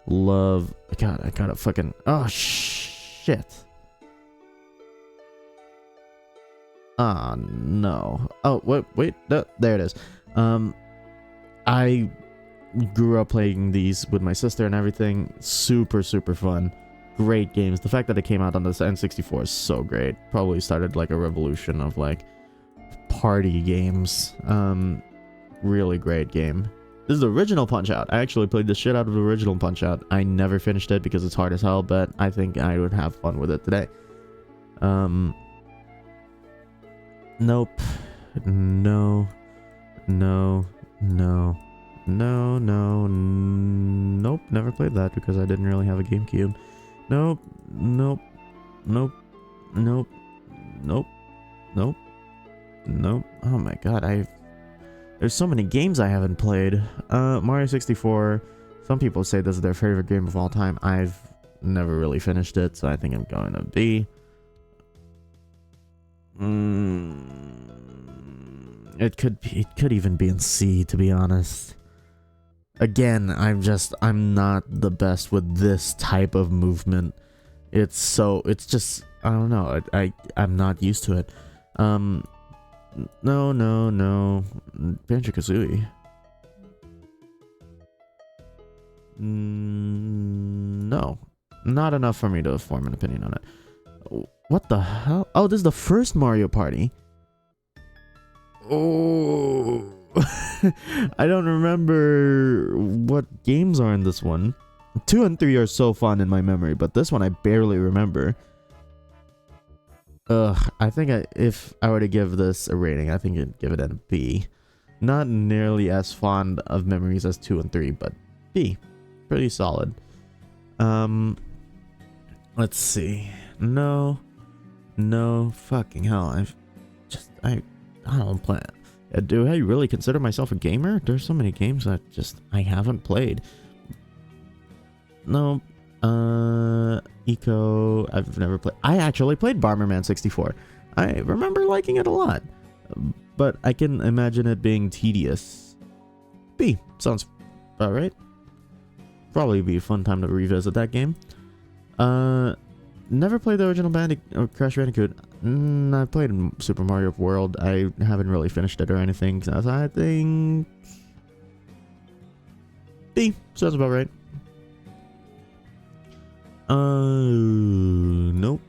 Love. God, I gotta fucking. Oh shit. Ah, no. Oh, wait. No, there it is. I grew up playing these with my sister and everything. Super fun. Great games. The fact that it came out on the N64 is so great. Probably started like a revolution of like party games. Really great game. This is the original Punch-Out. I actually played the shit out of the original Punch-Out. I never finished it because it's hard as hell, but I think I would have fun with it today. Nope. No. Nope, never played that because I didn't really have a GameCube. Nope. Oh my god, there's so many games I haven't played. Mario 64, some people say this is their favorite game of all time. I've never really finished it, so I think I'm going to B. It could even be in C, to be honest. Again, I'm not the best with this type of movement. It's just, I don't know, I'm not used to it. No. Banjo-Kazooie. No. Not enough for me to form an opinion on it. What the hell? Oh, this is the first Mario Party. Oh. I don't remember what games are in this one. 2 and 3 are so fun in my memory, but this one I barely remember. I think if I were to give this a rating, I think I'd give it a B. Not nearly as fond of memories as 2 and 3, but B. Pretty solid. Let's see. No, fucking hell. I don't play. Do I really consider myself a gamer? There's so many games that I haven't played. No. Eco, I've never played. I actually played Bomberman 64. I remember liking it a lot, but I can imagine it being tedious. B, sounds about right. Probably be a fun time to revisit that game. Never played the original Crash Bandicoot. I played Super Mario World. I haven't really finished it or anything, so I think B, sounds about right. Nope.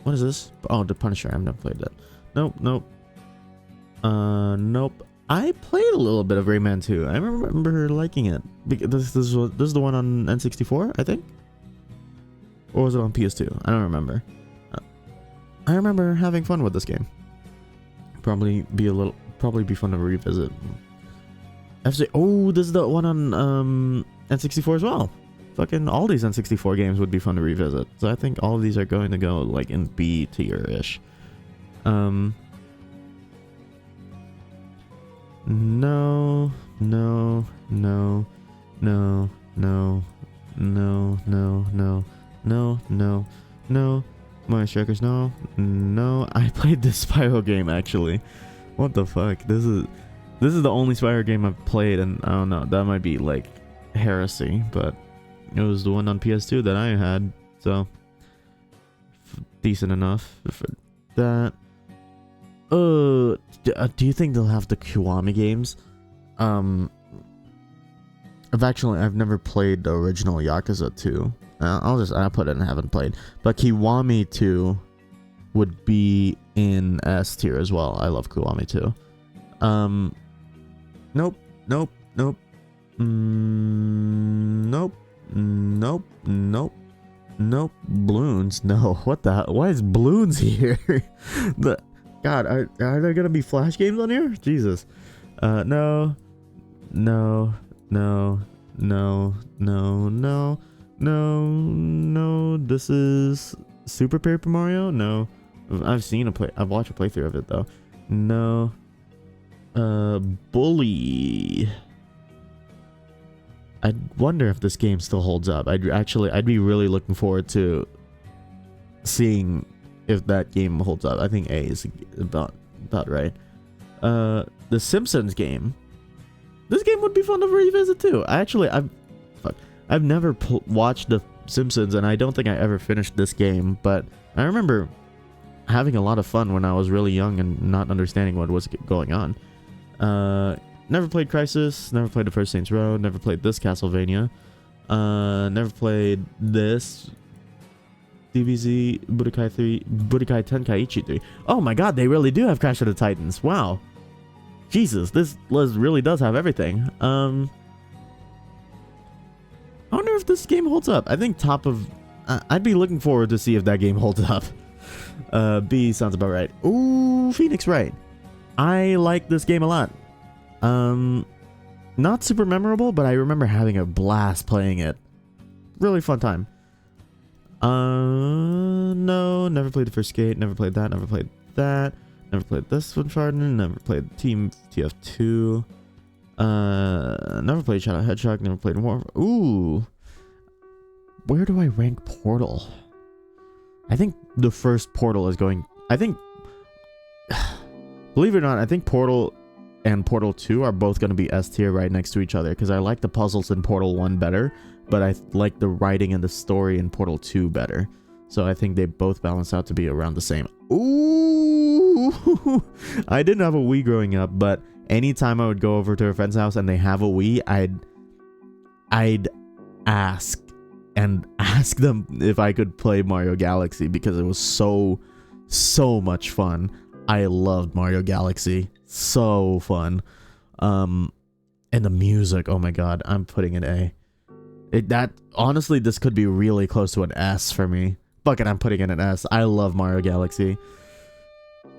What is this? Oh, the Punisher. I've never played that. Nope. Nope. I played a little bit of Rayman 2. I remember liking it. This is the one on N64, I think? Or was it on PS2? I don't remember. I remember having fun with this game. Probably be fun to revisit. Oh, this is the one on N64 as well. Fucking all these N64 games would be fun to revisit. So I think all of these are going to go like in B tier-ish. No. Mario Strikers, no. I played this Spyro game actually. What the fuck? This is the only Spyro game I've played, and I don't know, that might be like heresy, but it was the one on PS2 that I had, so decent enough for that. Do you think they'll have the Kiwami games? I've never played the original Yakuza 2. I'll put it in haven't played. But Kiwami 2 would be in S tier as well. I love Kiwami 2. Nope. Bloons, no. What the hell? Why is Bloons here? God, are there gonna be Flash games on here? Jesus. No. This is Super Paper Mario? No. I've watched a playthrough of it though. No. Bully. I wonder if this game still holds up. I'd be really looking forward to seeing if that game holds up. I think A is about right. The Simpsons game. This game would be fun to revisit too. I've never watched The Simpsons, and I don't think I ever finished this game, but I remember having a lot of fun when I was really young and not understanding what was going on. Never played Crisis, never played the first Saints Row, never played this Castlevania, never played this DBZ, Budokai Tenkaichi 3. Oh my god, they really do have Crash of the Titans. Wow. Jesus, this list really does have everything. I wonder if this game holds up. I think I'd be looking forward to see if that game holds up. B sounds about right. Ooh, Phoenix Wright. I like this game a lot. not super memorable, but I remember having a blast playing it. Really fun time. No, never played the first Skate, never played that, never played that, never played this Uncharted, never played Team TF2, never played Shadow Hedgehog, never played War. Ooh, where do I rank Portal? I think the first Portal is going, I think, believe it or not, I think Portal and Portal 2 are both going to be S tier right next to each other, because I like the puzzles in Portal 1 better, but I like the writing and the story in Portal 2 better. So I think they both balance out to be around the same. Ooh! I didn't have a Wii growing up, but anytime I would go over to a friend's house and they have a Wii, I'd ask them if I could play Mario Galaxy, because it was so much fun. I loved Mario Galaxy. So fun. And the music, oh my god, I'm putting an A. That honestly, this could be really close to an S for me. Fuck it, I'm putting in an S. I love Mario Galaxy.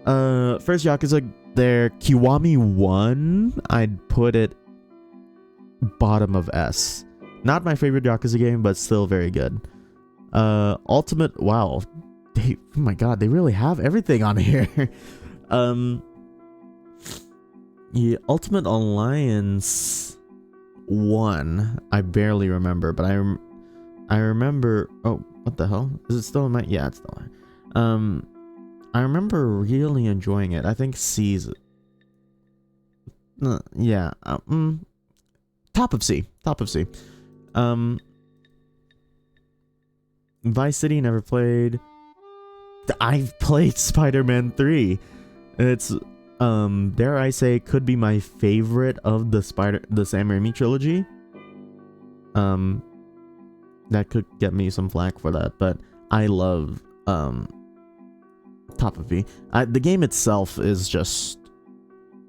First Yakuza there, Kiwami 1, I'd put it bottom of S. Not my favorite Yakuza game, but still very good. Ultimate, wow. Oh my god, they really have everything on here. Yeah, Ultimate Alliance 1, I barely remember, but I remember. Oh, what the hell? Is it still in my? Yeah, it's still there. I remember really enjoying it. I think C's. Yeah. Top of C. Vice City, never played. I've played Spider-Man 3. It's dare I say, could be my favorite of the Sam Raimi trilogy. That could get me some flack for that, but I love Top of V. The game itself is just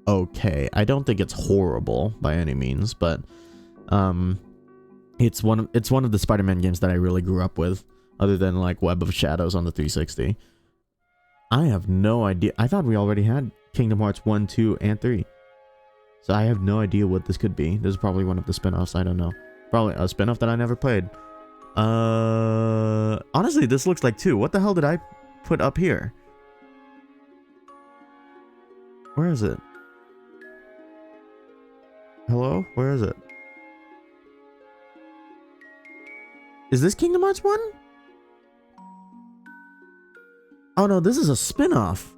okay. I don't think it's horrible by any means, but it's one of the Spider-Man games that I really grew up with, other than like Web of Shadows on the 360. I have no idea. I thought we already had Kingdom Hearts 1, 2, and 3. So I have no idea what this could be. This is probably one of the spin-offs, I don't know. Probably a spin-off that I never played. Honestly, this looks like 2. What the hell did I put up here? Where is it? Hello? Where is it? Is this Kingdom Hearts 1? Oh no, this is a spin-off.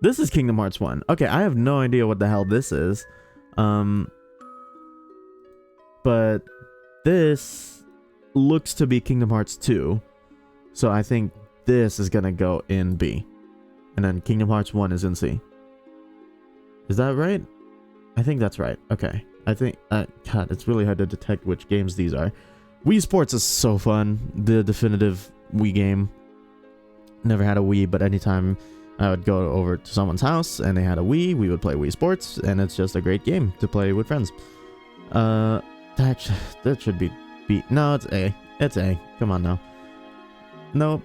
This is Kingdom Hearts 1. Okay, I have no idea what the hell this is. But this looks to be Kingdom Hearts 2. So I think this is gonna go in B. And then Kingdom Hearts 1 is in C. Is that right? I think that's right. Okay. I think, God, it's really hard to detect which games these are. Wii Sports is so fun. The definitive Wii game. Never had a Wii, but anytime I would go over to someone's house and they had a Wii, we would play Wii Sports, and it's just a great game to play with friends. That should be B. No, it's A. It's A. Come on now. Nope.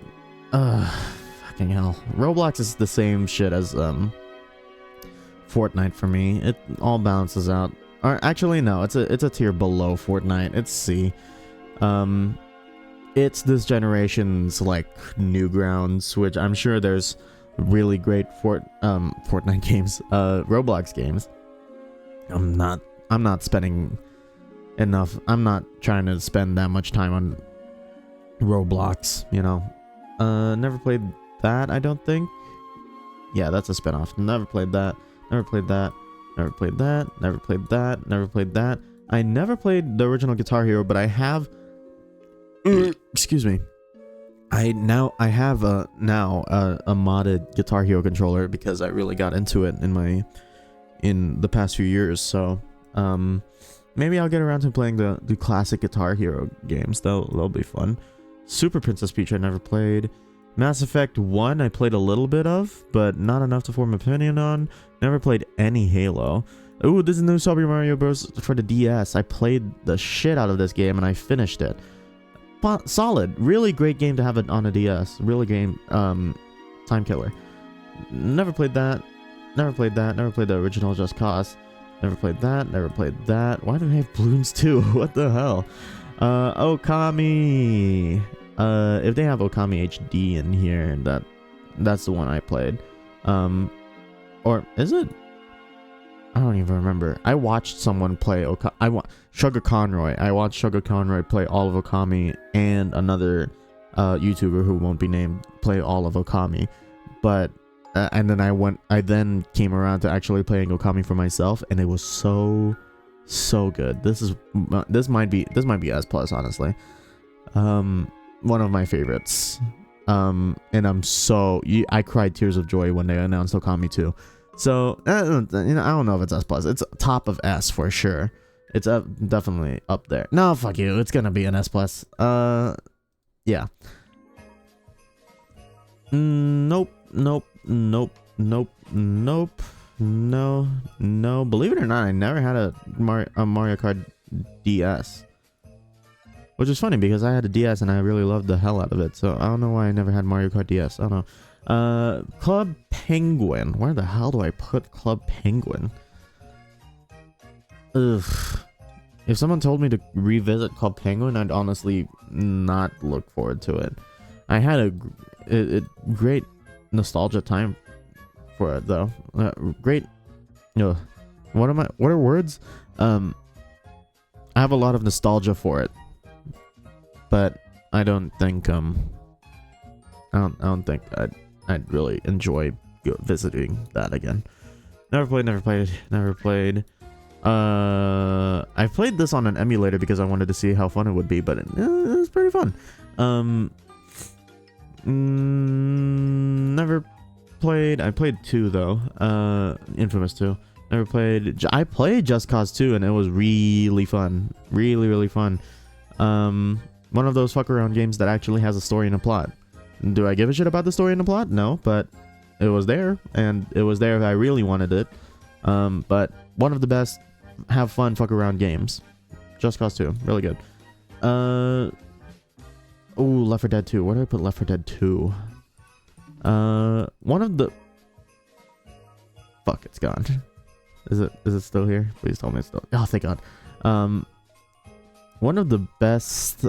Fucking hell. Roblox is the same shit as Fortnite for me. It all balances out. Or actually, no. It's a tier below Fortnite. It's C. It's this generation's like Newgrounds, which I'm sure there's really great Fortnite games, Roblox games. I'm not spending enough. I'm not trying to spend that much time on Roblox, you know. Never played that, I don't think. Yeah, that's a spinoff. Never played that. Never played that. Never played that. Never played that. Never played that. I never played the original Guitar Hero, but I have. Excuse me. I have a modded Guitar Hero controller because I really got into it in the past few years. So maybe I'll get around to playing the classic Guitar Hero games. They'll be fun. Super Princess Peach I never played. Mass Effect 1 I played a little bit of, but not enough to form an opinion on. Never played any Halo. Ooh, this is new Super Mario Bros. For the DS. I played the shit out of this game and I finished it. Solid. Really great game to have it on a DS. Really game, time killer. Never played that. Never played that. Never played the original Just Cause. Never played that. Never played that. Why do they have balloons too? What the hell? Okami. If they have Okami HD in here, that's the one I played. Or is it? I don't even remember. I watched someone play Sugar Conroy. I watched Sugar Conroy play all of Okami, and another YouTuber who won't be named play all of Okami. But and then I then came around to actually playing Okami for myself, and it was so good. This might be S plus, honestly. One of my favorites. And I cried tears of joy when they announced Okami 2. So I don't know if it's S plus. It's top of S for sure. It's definitely up there. No, fuck you. It's gonna be an S plus. Yeah. Nope. No. Believe it or not, I never had a Mario Kart DS. Which is funny because I had a DS and I really loved the hell out of it. So I don't know why I never had Mario Kart DS. I don't know. Club Penguin. Where the hell do I put Club Penguin? Ugh. If someone told me to revisit Club Penguin, I'd honestly not look forward to it. I had a great nostalgia time for it though. Great. What are words? I have a lot of nostalgia for it, but I don't think I don't think I'd really enjoy visiting that again. Never played. I played this on an emulator because I wanted to see how fun it would be, but it was pretty fun. Never played. I played 2 though. Infamous 2. Never played. I played Just Cause 2 and it was really fun. Really fun. One of those fuck around games that actually has a story and a plot. Do I give a shit about the story and the plot? No, but it was there, and it was there if I really wanted it. But one of the best have fun fuck around games. Just Cause 2, really good. Ooh, Left 4 Dead 2. Where did I put Left 4 Dead 2? One of the... Fuck, it's gone. Is it still here? Please tell me it's still... Oh, thank God. One of the best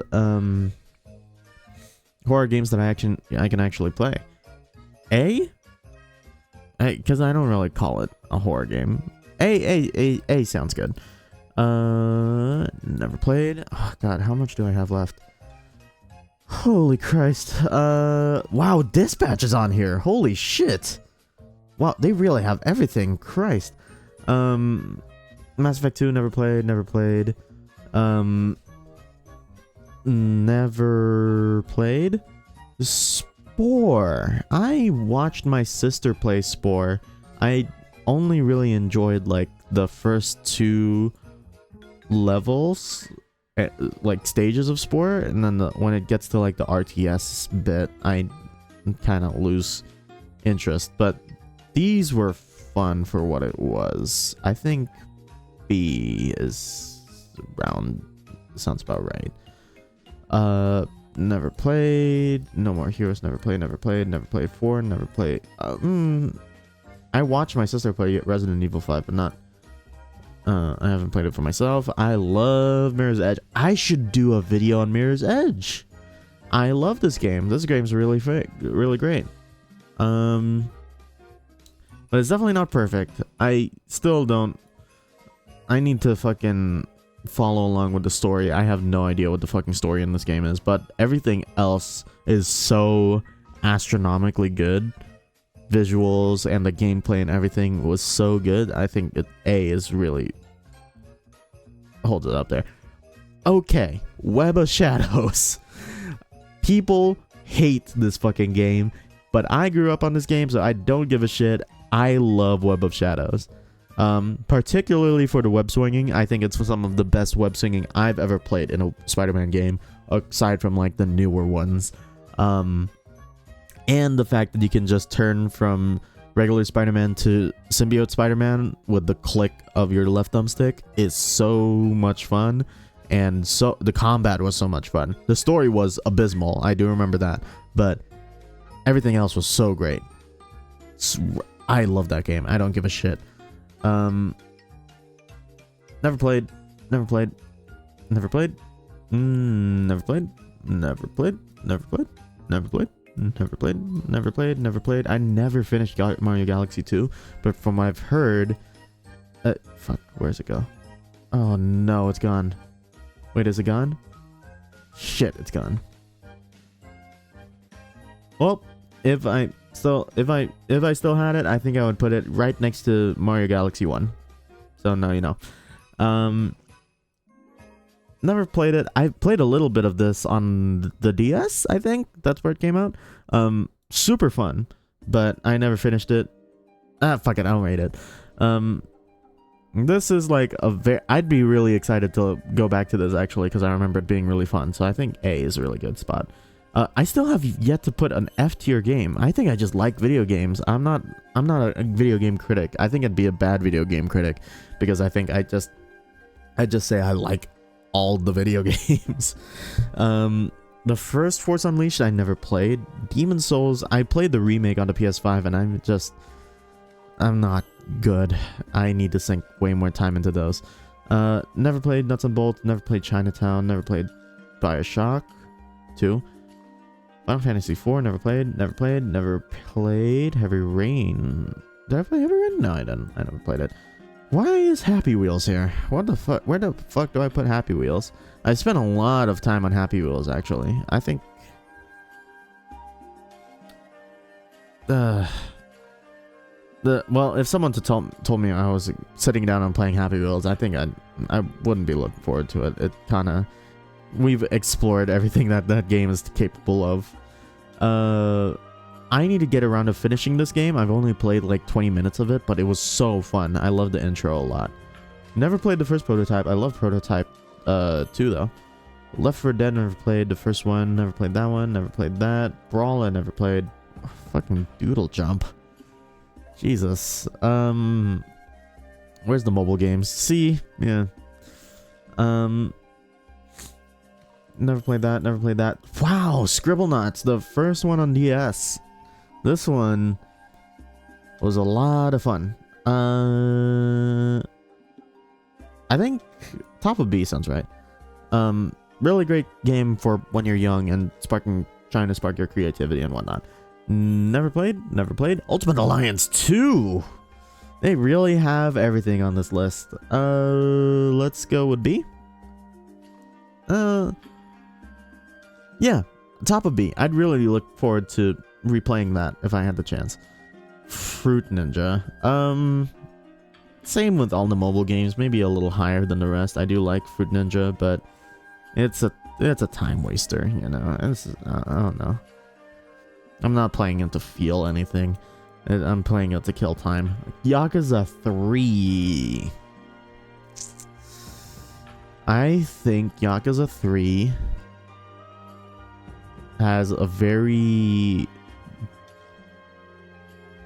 horror games that I can actually play. Because I don't really call it a horror game. A sounds good. Never played. Oh God, how much do I have left? Holy Christ. Wow, Dispatch is on here. Holy shit. Wow, they really have everything. Christ. Mass Effect 2, never played. Never played. Spore. I watched my sister play Spore. I only really enjoyed like the first 2 levels, like stages of Spore, and then when it gets to like the RTS bit, I kind of lose interest. But these were fun for what it was. I think B is around, sounds about right. Never played. No More Heroes, never played. 4, never played. I watched my sister play Resident Evil 5, but not I haven't played it for myself. I love Mirror's Edge. I should do a video on Mirror's Edge. I love this game. This game's really great. But it's definitely not perfect. I still don't... I need to fucking follow along with the story. I have no idea what the fucking story in this game is, but everything else is so astronomically good. Visuals and the gameplay and everything was so good. I think A is really holds it up there. Okay, Web of Shadows. People hate this fucking game, but I grew up on this game, so I don't give a shit. I love Web of Shadows. Particularly for the web swinging. I think it's some of the best web swinging I've ever played in a Spider-Man game, aside from like the newer ones. And the fact that you can just turn from regular Spider-Man to Symbiote Spider-Man with the click of your left thumbstick is so much fun. And so the combat was so much fun. The story was abysmal, I do remember that, but everything else was so great. I love that game. I don't give a shit. Never played. Never played. Never played. Never played. Never played. Never played. Never played. Never played. Never played. Never played. I never finished Mario Galaxy 2, but from what I've heard, fuck, where's it go? Oh no, it's gone. Wait, is it gone? Shit, it's gone. Well, if I still had it, I think I would put it right next to Mario Galaxy 1. So now you know. Never played it. I played a little bit of this on the DS, I think. That's where it came out. Super fun, but I never finished it. Fuck it, I don't rate it. This is like I'd be really excited to go back to this actually, because I remember it being really fun. So I think A is a really good spot. I still have yet to put an F tier game. I think I just like video games. I'm not a video game critic. I think I'd be a bad video game critic, because I think I just say I like all the video games. The first Force Unleashed I never played. Demon Souls, I played the remake on the PS5, and I'm not good. I need to sink way more time into those. Never played Nuts and Bolts, never played Chinatown, never played BioShock 2. Final Fantasy IV, never played. Never played Heavy Rain. Did I play Heavy Rain? No, I didn't. I never played it. Why is Happy Wheels here? What the fuck? Where the fuck do I put Happy Wheels? I spent a lot of time on Happy Wheels, actually. I think... well, if someone told me I was sitting down and playing Happy Wheels, I think I wouldn't be looking forward to it. It kind of... We've explored everything that game is capable of. I need to get around to finishing this game. I've only played like 20 minutes of it, but it was so fun. I love the intro a lot. Never played the first Prototype. I love Prototype 2 though. Left 4 Dead, never played the first one. Never played that one. Never played that. Brawl, I never played. Oh, fucking Doodle Jump. Jesus. Where's the mobile games? C. Yeah. Never played that. Never played that. Wow, Scribblenauts, the first one on DS. This one was a lot of fun. I think top of B sounds right. Really great game for when you're young and trying to spark your creativity and whatnot. Never played. Never played. Ultimate Alliance 2. They really have everything on this list. Let's go with B. Yeah, top of B. I'd really look forward to replaying that if I had the chance. Fruit Ninja. Same with all the mobile games, maybe a little higher than the rest. I do like Fruit Ninja, but it's a time waster, you know. I don't know. I'm not playing it to feel anything. I'm playing it to kill time. Yakuza 3. I think Yakuza 3 has a very...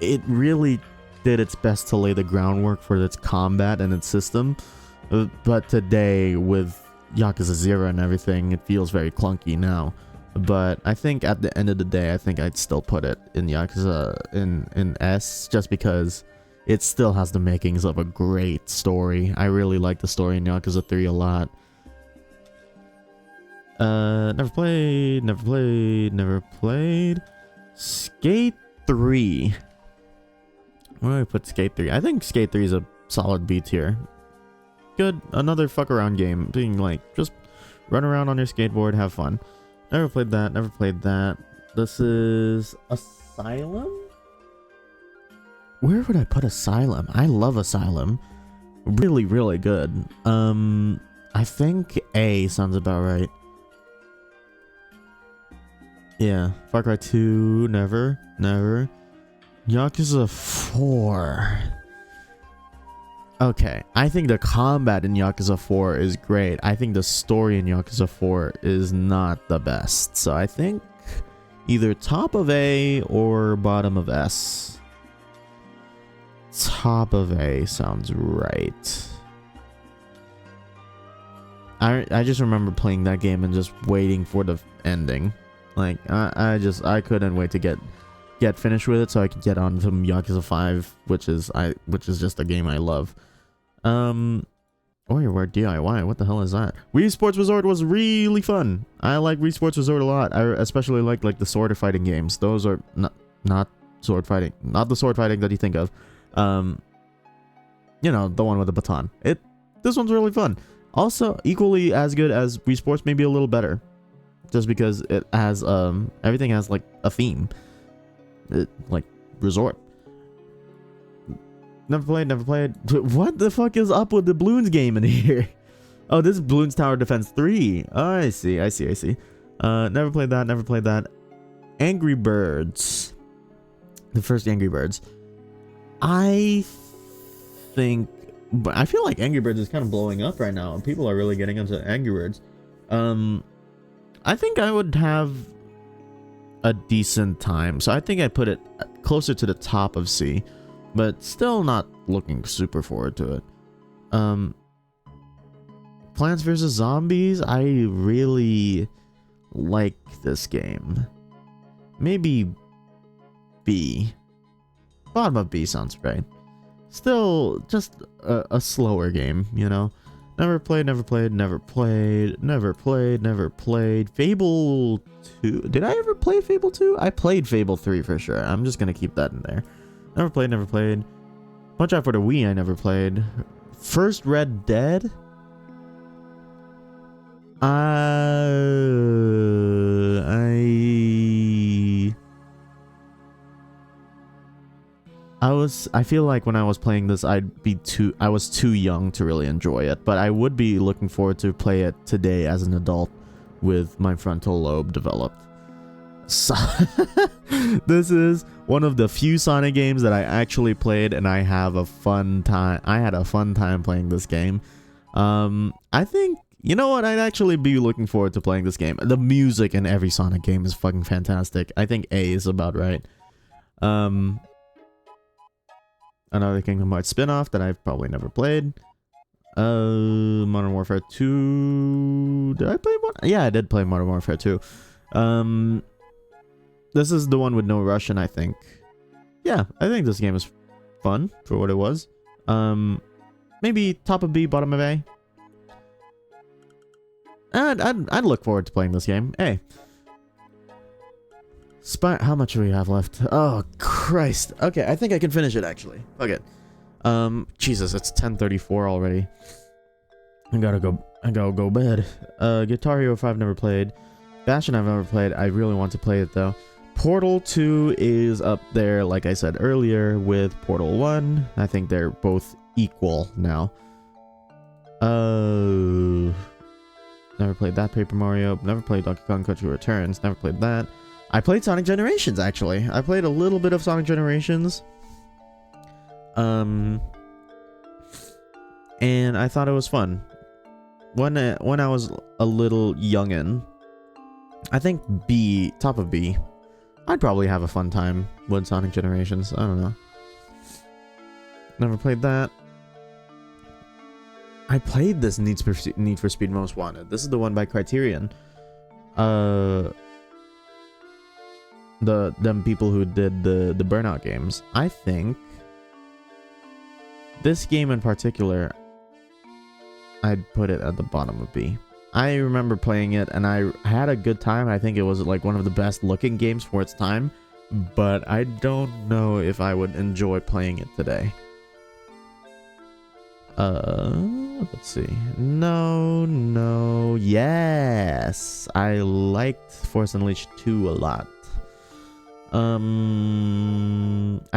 It really did its best to lay the groundwork for its combat and its system. But today, with Yakuza 0 and everything, it feels very clunky now. But I think at the end of the day, I think I'd still put it in Yakuza in S, just because it still has the makings of a great story. I really like the story in Yakuza 3 a lot. Never played. Skate 3. Where do I put Skate 3? I think Skate 3 is a solid B tier. Good, another fuck around game. Being like, just run around on your skateboard, have fun. Never played that. This is Asylum? Where would I put Asylum? I love Asylum. Really, really good. I think A sounds about right. Yeah, Far Cry 2, never. Yakuza 4. Okay, I think the combat in Yakuza 4 is great. I think the story in Yakuza 4 is not the best. So I think either top of A or bottom of S. Top of A sounds right. I just remember playing that game and just waiting for the ending. Like, I couldn't wait to get finished with it so I could get on to Yakuza 5, which is just a game I love. Where DIY? What the hell is that? Wii Sports Resort was really fun. I like Wii Sports Resort a lot. I especially like the sword fighting games. Those are not sword fighting, not the sword fighting that you think of. You know, the one with the baton. This one's really fun. Also, equally as good as Wii Sports, maybe a little better, just because it has everything has like a theme, like resort. Never played. What the fuck is up with the Bloons game in here? Oh, this is Bloons Tower Defense 3. Oh, I see. Never played that. Angry Birds. The first Angry Birds. I feel like Angry Birds is kind of blowing up right now, and people are really getting into Angry Birds. I think I would have a decent time. So I think I put it closer to the top of C. But still not looking super forward to it. Plants vs. Zombies, I really like this game. Maybe B. Bottom of B sounds right. Still just a slower game, you know. Never played. Fable 2. Did I ever play Fable 2? I played Fable 3 for sure. I'm just gonna keep that in there. Never played. Punch Out for the Wii, I never played. First Red Dead? I feel like when I was playing this, I was too young to really enjoy it, but I would be looking forward to play it today as an adult with my frontal lobe developed. So this is one of the few Sonic games that I actually played, and I had a fun time playing this game. I think, you know what, I'd actually be looking forward to playing this game. The music in every Sonic game is fucking fantastic. I think A is about right. Another Kingdom Hearts spin-off that I've probably never played. Modern Warfare 2. Did I play one? Yeah, I did play Modern Warfare 2. This is the one with no Russian, I think. Yeah, I think this game is fun for what it was. Maybe top of B, bottom of A. I'd look forward to playing this game. Hey. How much do we have left? Oh, Christ. Okay, I think I can finish it, actually. Fuck it. Jesus, it's 10:34 already. I gotta go bed. Guitar Hero 5 never played. Bastion I've never played. I really want to play it, though. Portal 2 is up there, like I said earlier, with Portal 1. I think they're both equal now. Never played that Paper Mario. Never played Donkey Kong Country Returns. Never played that. I played Sonic Generations, actually. I played a little bit of Sonic Generations. And I thought it was fun. When I was a little youngin', I think B, top of B, I'd probably have a fun time with Sonic Generations. I don't know. Never played that. I played this Need for Speed Most Wanted. This is the one by Criterion. Them people who did the Burnout games. I think this game in particular, I'd put it at the bottom of B. I remember playing it and I had a good time. I think it was like one of the best looking games for its time, but I don't know if I would enjoy playing it today. Let's see. No, yes. I liked Force Unleashed 2 a lot. I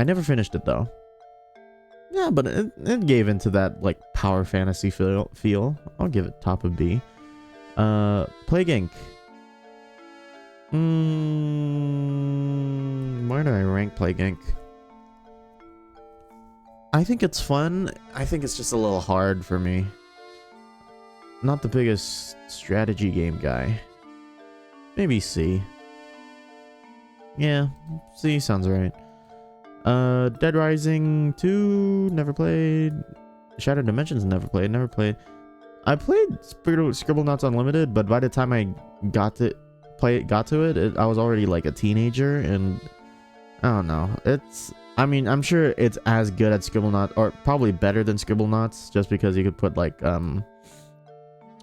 never finished it though. Yeah, but it gave into that like power fantasy feel. I'll give it top of B. Plague Inc. Where do I rank Plague Inc? I think it's fun. I think it's just a little hard for me. Not the biggest strategy game guy. Maybe C. Yeah, C sounds right. Dead Rising 2, never played. Shattered Dimensions, never played. I played Scribblenauts Unlimited, but by the time I got to it, I was already like a teenager, and I don't know. I mean, I'm sure it's as good at Scribblenauts, or probably better than Scribblenauts, just because you could put like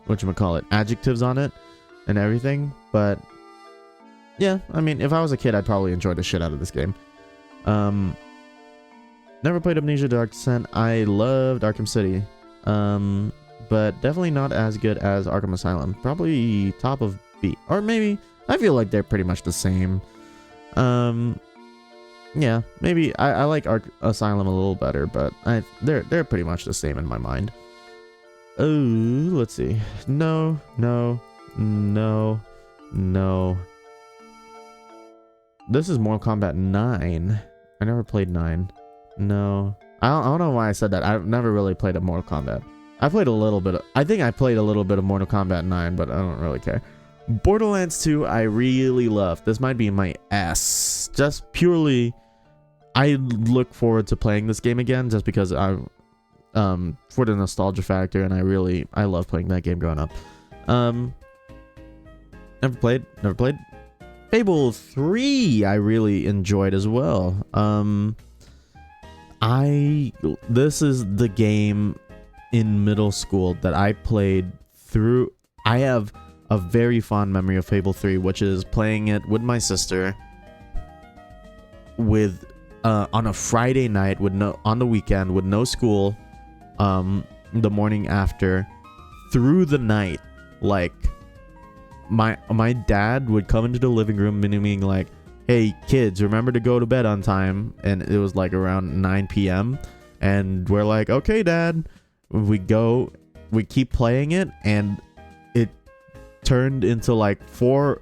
whatchamacallit, adjectives on it and everything. But yeah, I mean, if I was a kid, I'd probably enjoy the shit out of this game. Never played Amnesia Dark Descent. I loved Arkham City, but definitely not as good as Arkham Asylum. Probably top of B, or maybe I feel like they're pretty much the same. Yeah, maybe I like Asylum a little better, but they're pretty much the same in my mind. Oh, let's see. No. This is Mortal Kombat 9. I never played 9. No. I don't know why I said that. I've never really played a Mortal Kombat. I played a little bit. I think I played a little bit of Mortal Kombat 9, but I don't really care. Borderlands 2, I really love. This might be my S. Just purely, I look forward to playing this game again, just because for the nostalgia factor, and I love playing that game growing up. Never played. Fable 3, I really enjoyed as well. This is the game in middle school that I played through. I have a very fond memory of Fable 3, which is playing it with my sister with on a Friday night on the weekend with no school, the morning after, through the night. Like my dad would come into the living room meaning like, hey kids, remember to go to bed on time, and it was like around 9 p.m. and we're like, okay dad. We keep playing it, and it turned into like 5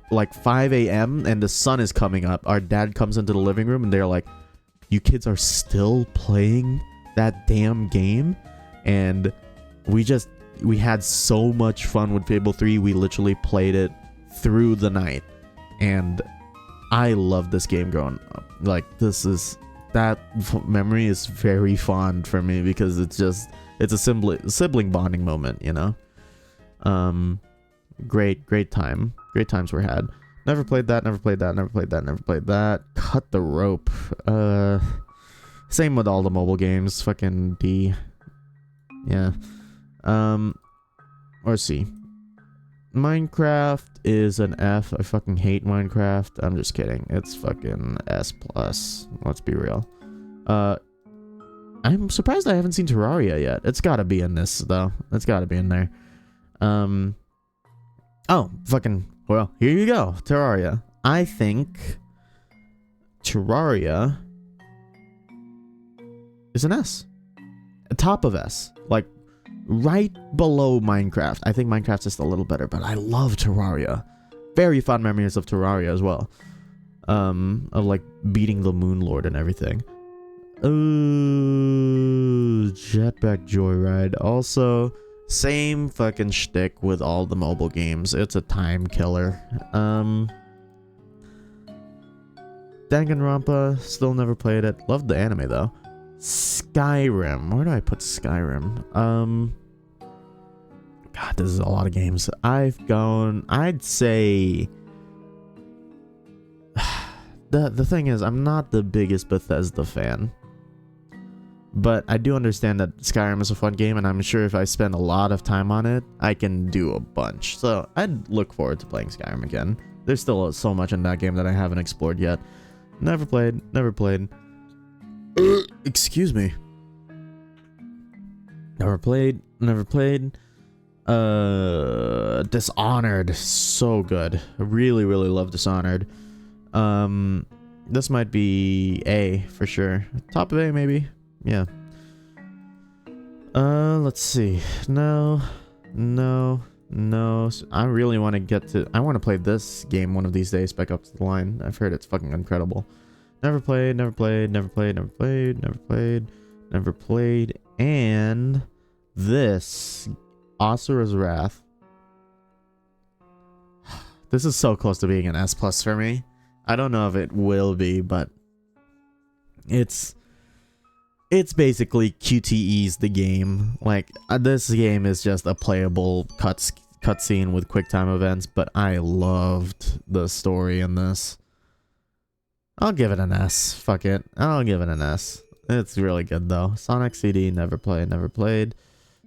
a.m. and the sun is coming up. Our dad comes into the living room and they're like, you kids are still playing that damn game? And we had so much fun with Fable 3. We literally played it through the night, and I love this game growing up. Like, that memory is very fond for me, because it's a sibling bonding moment, you know. Great times were had. Never played that. Cut the Rope. Same with all the mobile games. Fucking D. Yeah. Or C. Minecraft is an F. I fucking hate Minecraft. I'm just kidding. It's fucking S+. Let's be real. I'm surprised I haven't seen Terraria yet. It's gotta be in this, though. It's gotta be in there. Oh, fucking, well, here you go. Terraria. I think Terraria is an S. A top of S. Like, right below Minecraft. I think Minecraft's just a little better, but I love Terraria. Very fond memories of Terraria as well. Of, like, beating the Moon Lord and everything. Ooh, Jetpack Joyride. Also, same fucking shtick with all the mobile games. It's a time killer. Danganronpa, still never played it. Loved the anime though. Skyrim. Where do I put Skyrim? God, this is a lot of games. I'd say the thing is, I'm not the biggest Bethesda fan. But I do understand that Skyrim is a fun game, and I'm sure if I spend a lot of time on it, I can do a bunch. So I'd look forward to playing Skyrim again. There's still so much in that game that I haven't explored yet. Never played. Excuse me. Never played. Dishonored. So good. I really love Dishonored. This might be A for sure. Top of A maybe. Yeah. Let's see. No. I really want to I want to play this game one of these days, Spec Up to the Line. I've heard it's fucking incredible. Never played. And this, Asura's Wrath. This is so close to being an S+ for me. I don't know if it will be, but it's basically QTE's the game. Like, this game is just a playable cutscene with QuickTime events, but I loved the story in this. I'll give it an S. Fuck it. I'll give it an S. It's really good though. Sonic CD, never played, never played.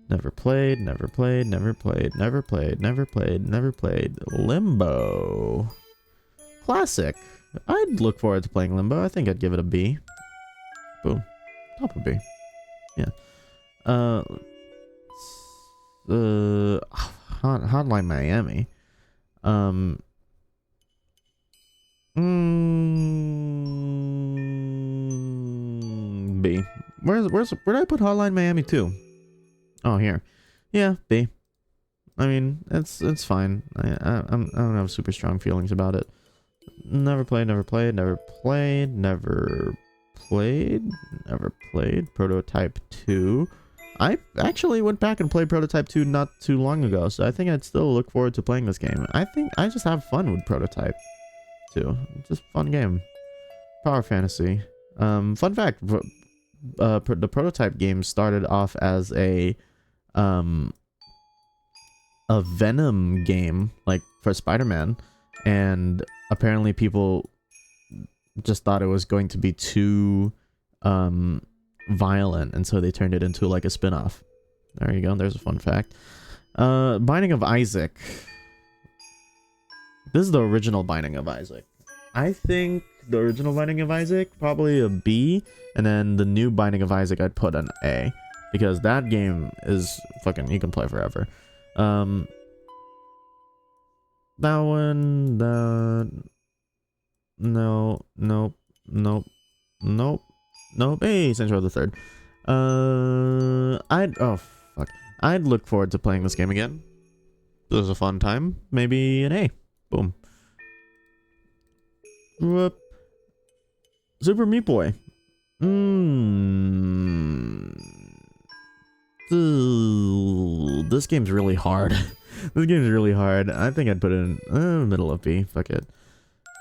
Never played, never played, never played, never played, never played, never played. Limbo. Classic. I'd look forward to playing Limbo. I think I'd give it a B. Boom. Top of B. Yeah. Hotline Miami. B. Where did I put Hotline Miami 2? Oh, here. Yeah, B. I mean, it's fine. I don't have super strong feelings about it. Never played, never played, never played, never played, never played. Prototype 2. I actually went back and played Prototype 2 not too long ago, so I think I'd still look forward to playing this game. I think I just have fun with Prototype 2. Just fun game. Power Fantasy. Fun fact, the Prototype game started off as a Venom game, like for Spider-Man, and apparently people just thought it was going to be too violent, and so they turned it into like a spin-off. There you go, there's a fun fact. Binding of Isaac. This is the original Binding of Isaac. I think the original Binding of Isaac, probably a B, and then the new Binding of Isaac I'd put an A, because that game is fucking, you can play forever. That one, no, nope, nope, nope, nope. Hey, Saints Row the Third. I'd look forward to playing this game again. It was a fun time. Maybe an A. Boom. Whoop. Super Meat Boy. This game's really hard. This game's really hard. I think I'd put it in middle of B. Fuck it.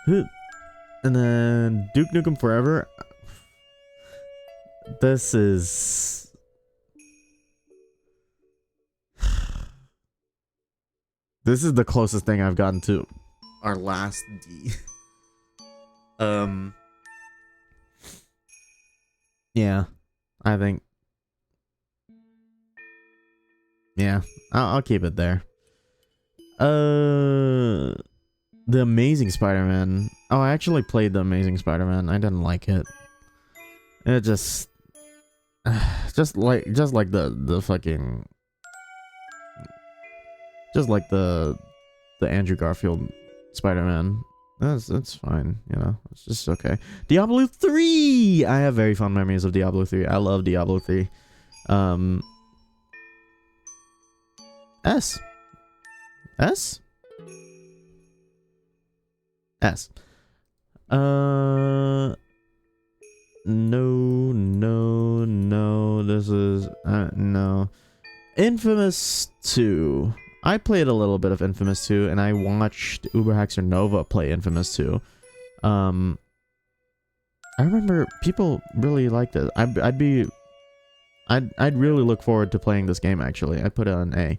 And then Duke Nukem Forever. This is... This is the closest thing I've gotten to our last D. Yeah, I think... Yeah, I'll keep it there. The Amazing Spider-Man. Oh, I actually played The Amazing Spider-Man. I didn't like it. It just like the fucking... Just like the Andrew Garfield Spider-Man. That's fine, you know. It's just okay. Diablo 3! I have very fond memories of Diablo 3. I love Diablo 3. S. S? S. No. This is... no. Infamous 2. I played a little bit of Infamous 2, and I watched Uberhaxer Nova play Infamous 2. I remember people really liked it. I'd really look forward to playing this game, actually. I'd put it on A.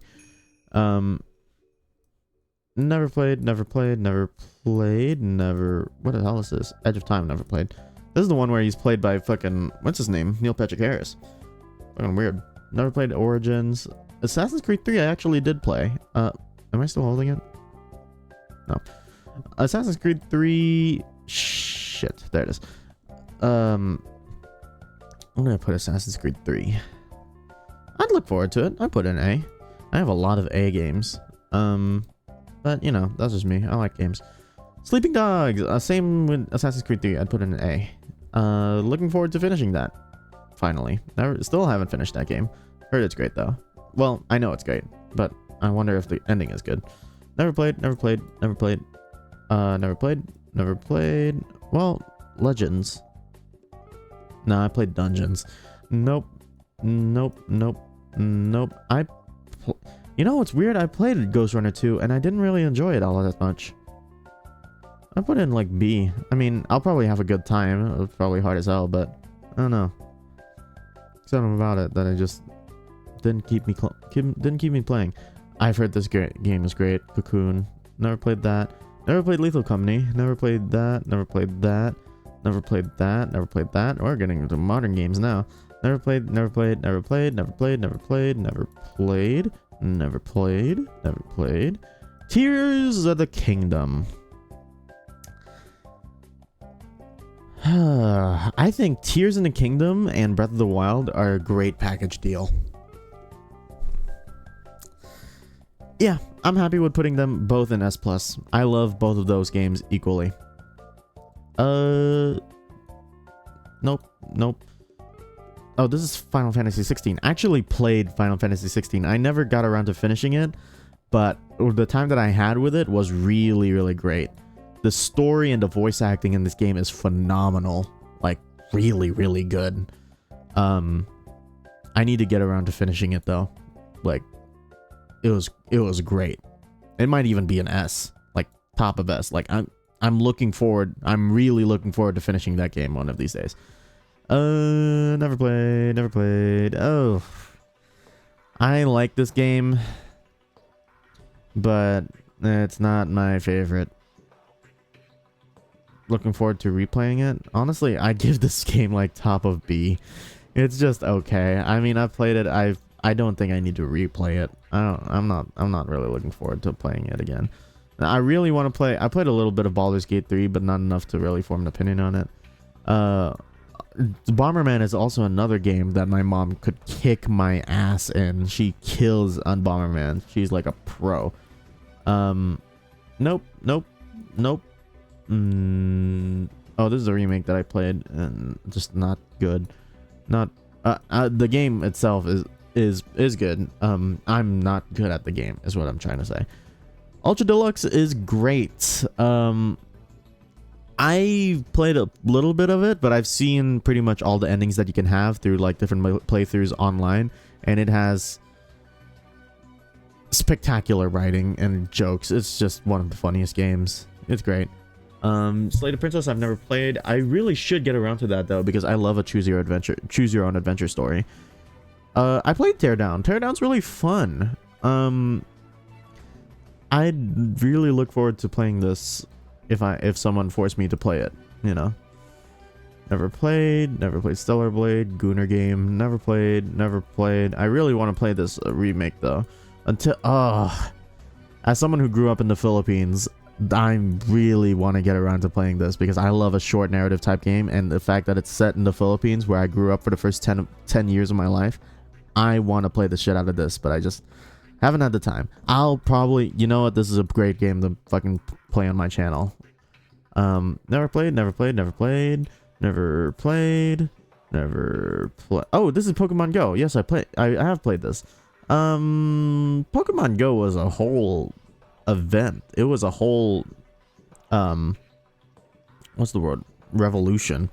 Never played, never played, never played, never... What the hell is this? Edge of Time, never played. This is the one where he's played by fucking... What's his name? Neil Patrick Harris. Fucking weird. Never played Origins. Assassin's Creed 3 I actually did play. Am I still holding it? No. Assassin's Creed 3... Shit, there it is. I'm gonna put Assassin's Creed 3. I'd look forward to it. I'd put an A. I have a lot of A games. But, you know, that's just me. I like games. Sleeping Dogs! Same with Assassin's Creed 3. I'd put in an A. Looking forward to finishing that. Finally. Still haven't finished that game. Heard it's great, though. Well, I know it's great, but I wonder if the ending is good. Never played, never played, never played. Never played, never played. Well, Legends. Nah, I played Dungeons. Nope. Nope, nope, nope. You know what's weird? I played Ghost Runner 2, and I didn't really enjoy it all that much. I put in, like, B. I mean, I'll probably have a good time. It was probably hard as hell, but I don't know. Something about it that I just... didn't keep me playing. I've heard this game is great. Cocoon. Never played that. Never played Lethal Company. Never played that. Never played that. Never played that. Never played that. We're getting into modern games now. Never played. Never played. Never played. Never played. Never played. Never played. Never played. Never played. Tears of the Kingdom. I think Tears in the Kingdom and Breath of the Wild are a great package deal. Yeah, I'm happy with putting them both in S+. I love both of those games equally. Nope. Oh, this is Final Fantasy 16. I actually played Final Fantasy 16. I never got around to finishing it, but the time that I had with it was really, really great. The story and the voice acting in this game is phenomenal. Like, really, really good. I need to get around to finishing it, though. Like, it was great. It might even be an S. Like, top of S. Like, I'm looking forward. I'm really looking forward to finishing that game one of these days. Never played. Oh. I like this game, but it's not my favorite. Looking forward to replaying it. Honestly, I'd give this game like top of B. It's just okay. I mean, I've played it. I don't think I need to replay it. I'm not really looking forward to playing it again. I really want to play. I played a little bit of Baldur's Gate 3, but not enough to really form an opinion on it. Bomberman is also another game that my mom could kick my ass in. She kills on Bomberman. She's like a pro. Nope. Oh, this is a remake that I played and just not good. Not the game itself is good. I'm not good at the game is what I'm trying to say. Ultra Deluxe is great. I played a little bit of it, but I've seen pretty much all the endings that you can have through like different playthroughs online, and it has spectacular writing and jokes. It's just one of the funniest games. It's great. Slated Princess I've never played. I really should get around to that though, because I love a choose your own adventure story. I played Teardown. Teardown's really fun. I'd really look forward to playing this if someone forced me to play it, you know. Never played Stellar Blade, Gooner Game, never played. I really want to play this remake though. As someone who grew up in the Philippines, I really want to get around to playing this because I love a short narrative type game, and the fact that it's set in the Philippines where I grew up for the first 10 years of my life, I want to play the shit out of this, but I just haven't had the time. I'll probably, you know what, this is a great game to fucking play on my channel. Never played. Oh, this is Pokemon Go. Yes, I have played this. Pokemon Go was a whole event. It was a whole what's the word? Revolution.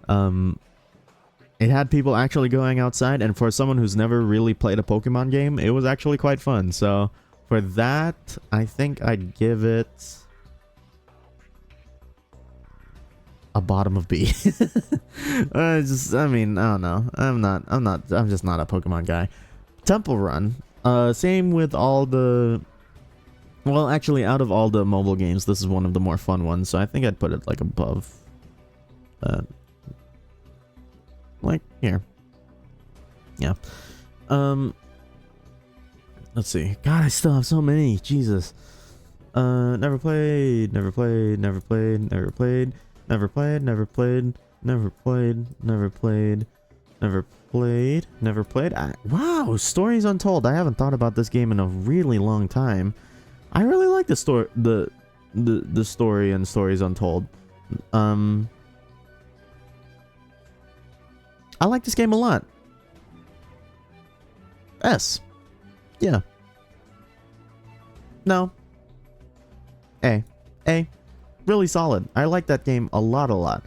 It had people actually going outside, and for someone who's never really played a Pokemon game, it was actually quite fun. So for that, I think I'd give it a bottom of B. I mean, I don't know. I'm just not a Pokemon guy. Temple Run. Same with all the, well, actually, out of all the mobile games, this is one of the more fun ones, so I think I'd put it like above, like here. Yeah. Let's see. God, I still have so many. Jesus. Never played. Wow, Stories Untold. I haven't thought about this game in a really long time. I really like the story, the story and Stories Untold. I like this game a lot. S. Yeah. No. A. Really solid. I like that game a lot.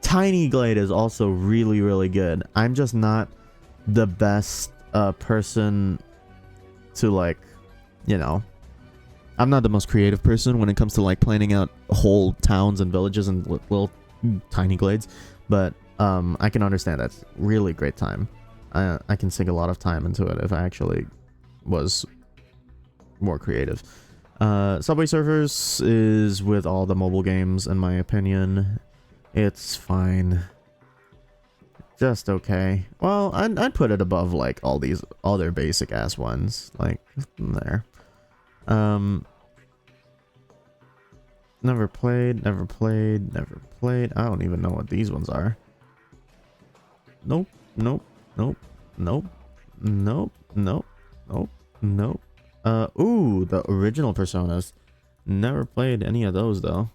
Tiny Glade is also really good. I'm just not the best person to, like, you know, I'm not the most creative person when it comes to like planning out whole towns and villages and little tiny glades, but I can understand that's really great time. I can sink a lot of time into it if I actually was more creative. Subway Surfers is with all the mobile games, in my opinion. It's fine. Just okay. Well, I'd put it above like all these other basic ass ones. Like there. Never played. I don't even know what these ones are. Nope. Ooh, the original Personas. Never played any of those though.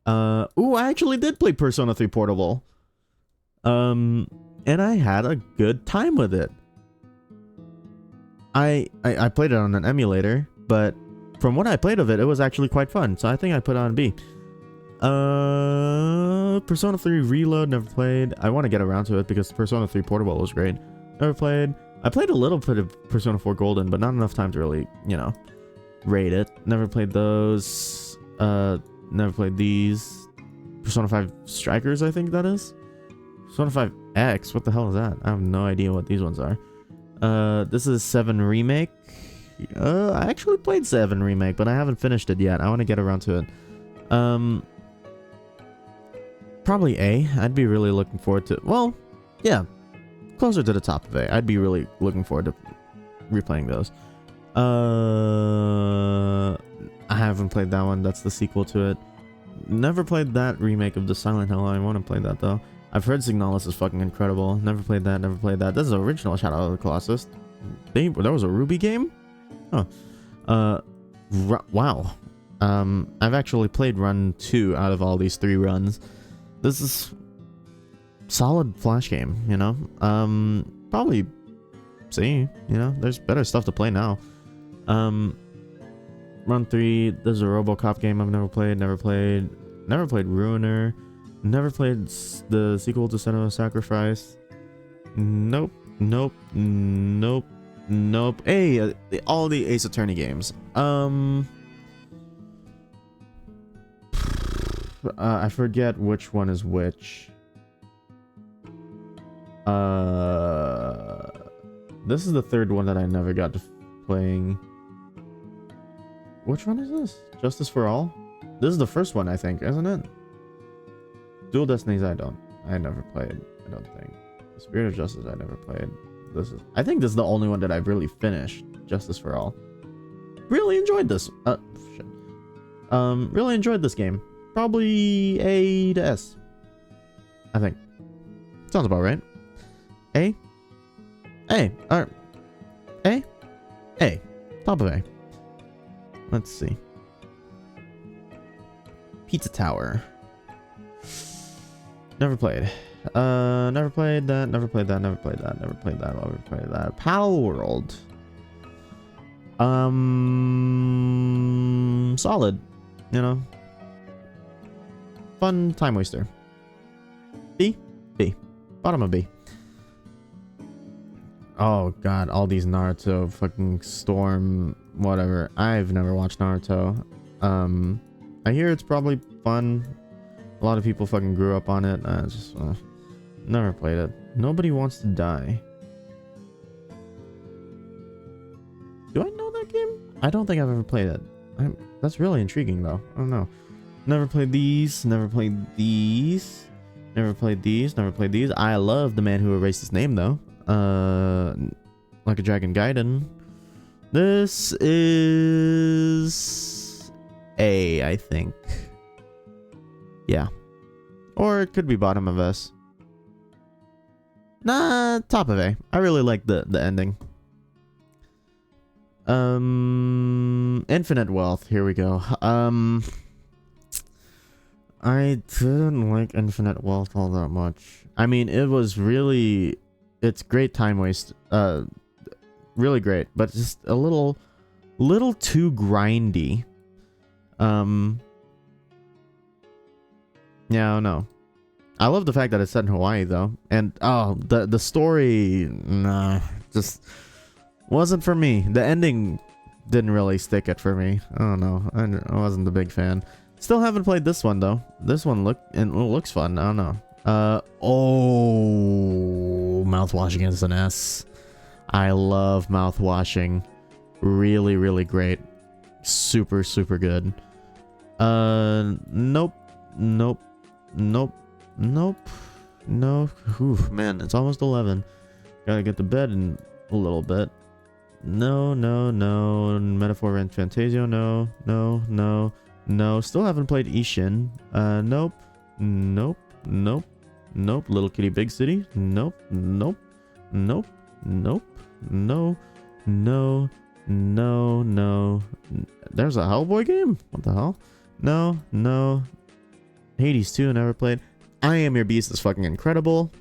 Ooh, I actually did play Persona 3 Portable. And I had a good time with it. I played it on an emulator, but from what I played of it, it was actually quite fun. So I think I put it on B. Persona 3 Reload, never played. I want to get around to it because Persona 3 Portable was great. Never played. I played a little bit of Persona 4 Golden, but not enough time to really, you know, rate it. Never played those. Never played these. Persona 5 Strikers, I think that is. Persona 5 X, what the hell is that? I have no idea what these ones are. This is 7 Remake. I actually played 7 Remake, but I haven't finished it yet. I want to get around to it. Probably A. I'd be really looking forward to... Well, yeah. Closer to the top of A. I'd be really looking forward to replaying those. I haven't played that one. That's the sequel to it. Never played that remake of the Silent Hill. I want to play that though. I've heard Signalis is fucking incredible. Never played that. This is the original Shadow of the Colossus. There was a Ruby game? Huh. Wow. I've actually played run 2 out of all these 3 runs. This is solid Flash game, you know? Probably see, you know, there's better stuff to play now. Run 3, there's a RoboCop game I've never played Ruiner, never played the sequel to Senua Sacrifice. Nope. Hey, all the Ace Attorney games. I forget which one is which. This is the 3rd one that I never got to playing. Which one is this? Justice for All? This is the first one, I think, isn't it? Dual Destinies, I never played, I don't think. The Spirit of Justice, I never played. I think this is the only one that I've really finished. Justice for All. Really enjoyed this. Shit. Really enjoyed this game. Probably A to S. I think. Sounds about right. A? A. Alright. A? A. Top of A. Let's see. Pizza Tower. Never played. Never played that. Pal World. Solid. You know. Fun time waster. B. Bottom of B. Oh god, all these Naruto, fucking Storm, whatever. I've never watched Naruto. I hear it's probably fun. A lot of people fucking grew up on it. I just never played it. Nobody Wants to Die. Do I know that game? I don't think I've ever played it. That's really intriguing though. I don't know. Never played these. I love The Man Who Erased His Name though. Like a Dragon Gaiden. This is A, I think. Yeah. Or it could be bottom of S. Nah, top of A. I really like the ending. Infinite Wealth. Here we go. I didn't like Infinite Wealth all that much. I mean, it's great time waste. Really great, but just a little too grindy. Yeah, I don't know. I love the fact that it's set in Hawaii though, and the story, nah, just wasn't for me. The ending didn't really stick it for me. I don't know. I wasn't a big fan. Still haven't played this one though. This one looks fun. I don't know. Mouthwashing is an S. I love mouthwashing. Really, really great. Super, super good. Nope. Nope. Nope. No. Oof, man, it's almost 11. Gotta get to bed in a little bit. No, no, no. Metaphor and Fantasio, no. No, no, no. Still haven't played Ishin. Nope. Nope. Nope. Nope. Little Kitty Big City. Nope. Nope. Nope. Nope. No. No. No. No. There's a Hellboy game? What the hell? No. No. Hades 2, never played. I Am Your Beast is fucking incredible.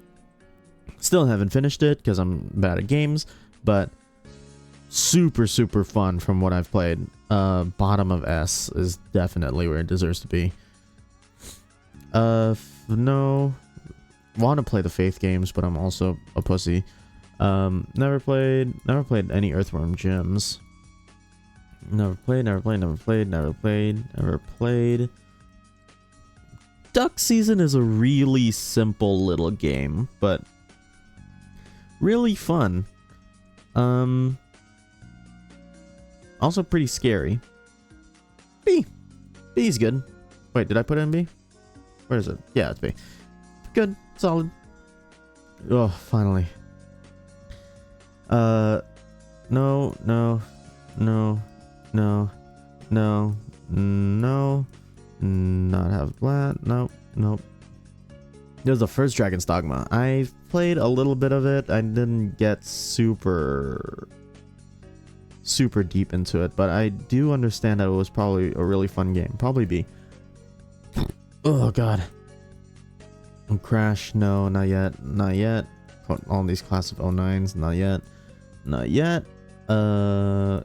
Still haven't finished it because I'm bad at games, but super, super fun from what I've played. Bottom of S is definitely where it deserves to be. No. Want to play the Faith games, but I'm also a pussy. Never played any Earthworm Gyms. Never played. Duck Season is a really simple little game, but really fun. Also pretty scary. B. B's good. Wait, did I put it in B? Where is it? Yeah, it's B. Good. Solid. Oh, finally. No. Not have that. Nope. It was the first Dragon's Dogma. I played a little bit of it. I didn't get super deep into it, but I do understand that it was probably a really fun game. Probably B. Oh god. Crash, no, not yet. All these class of 09s, not yet.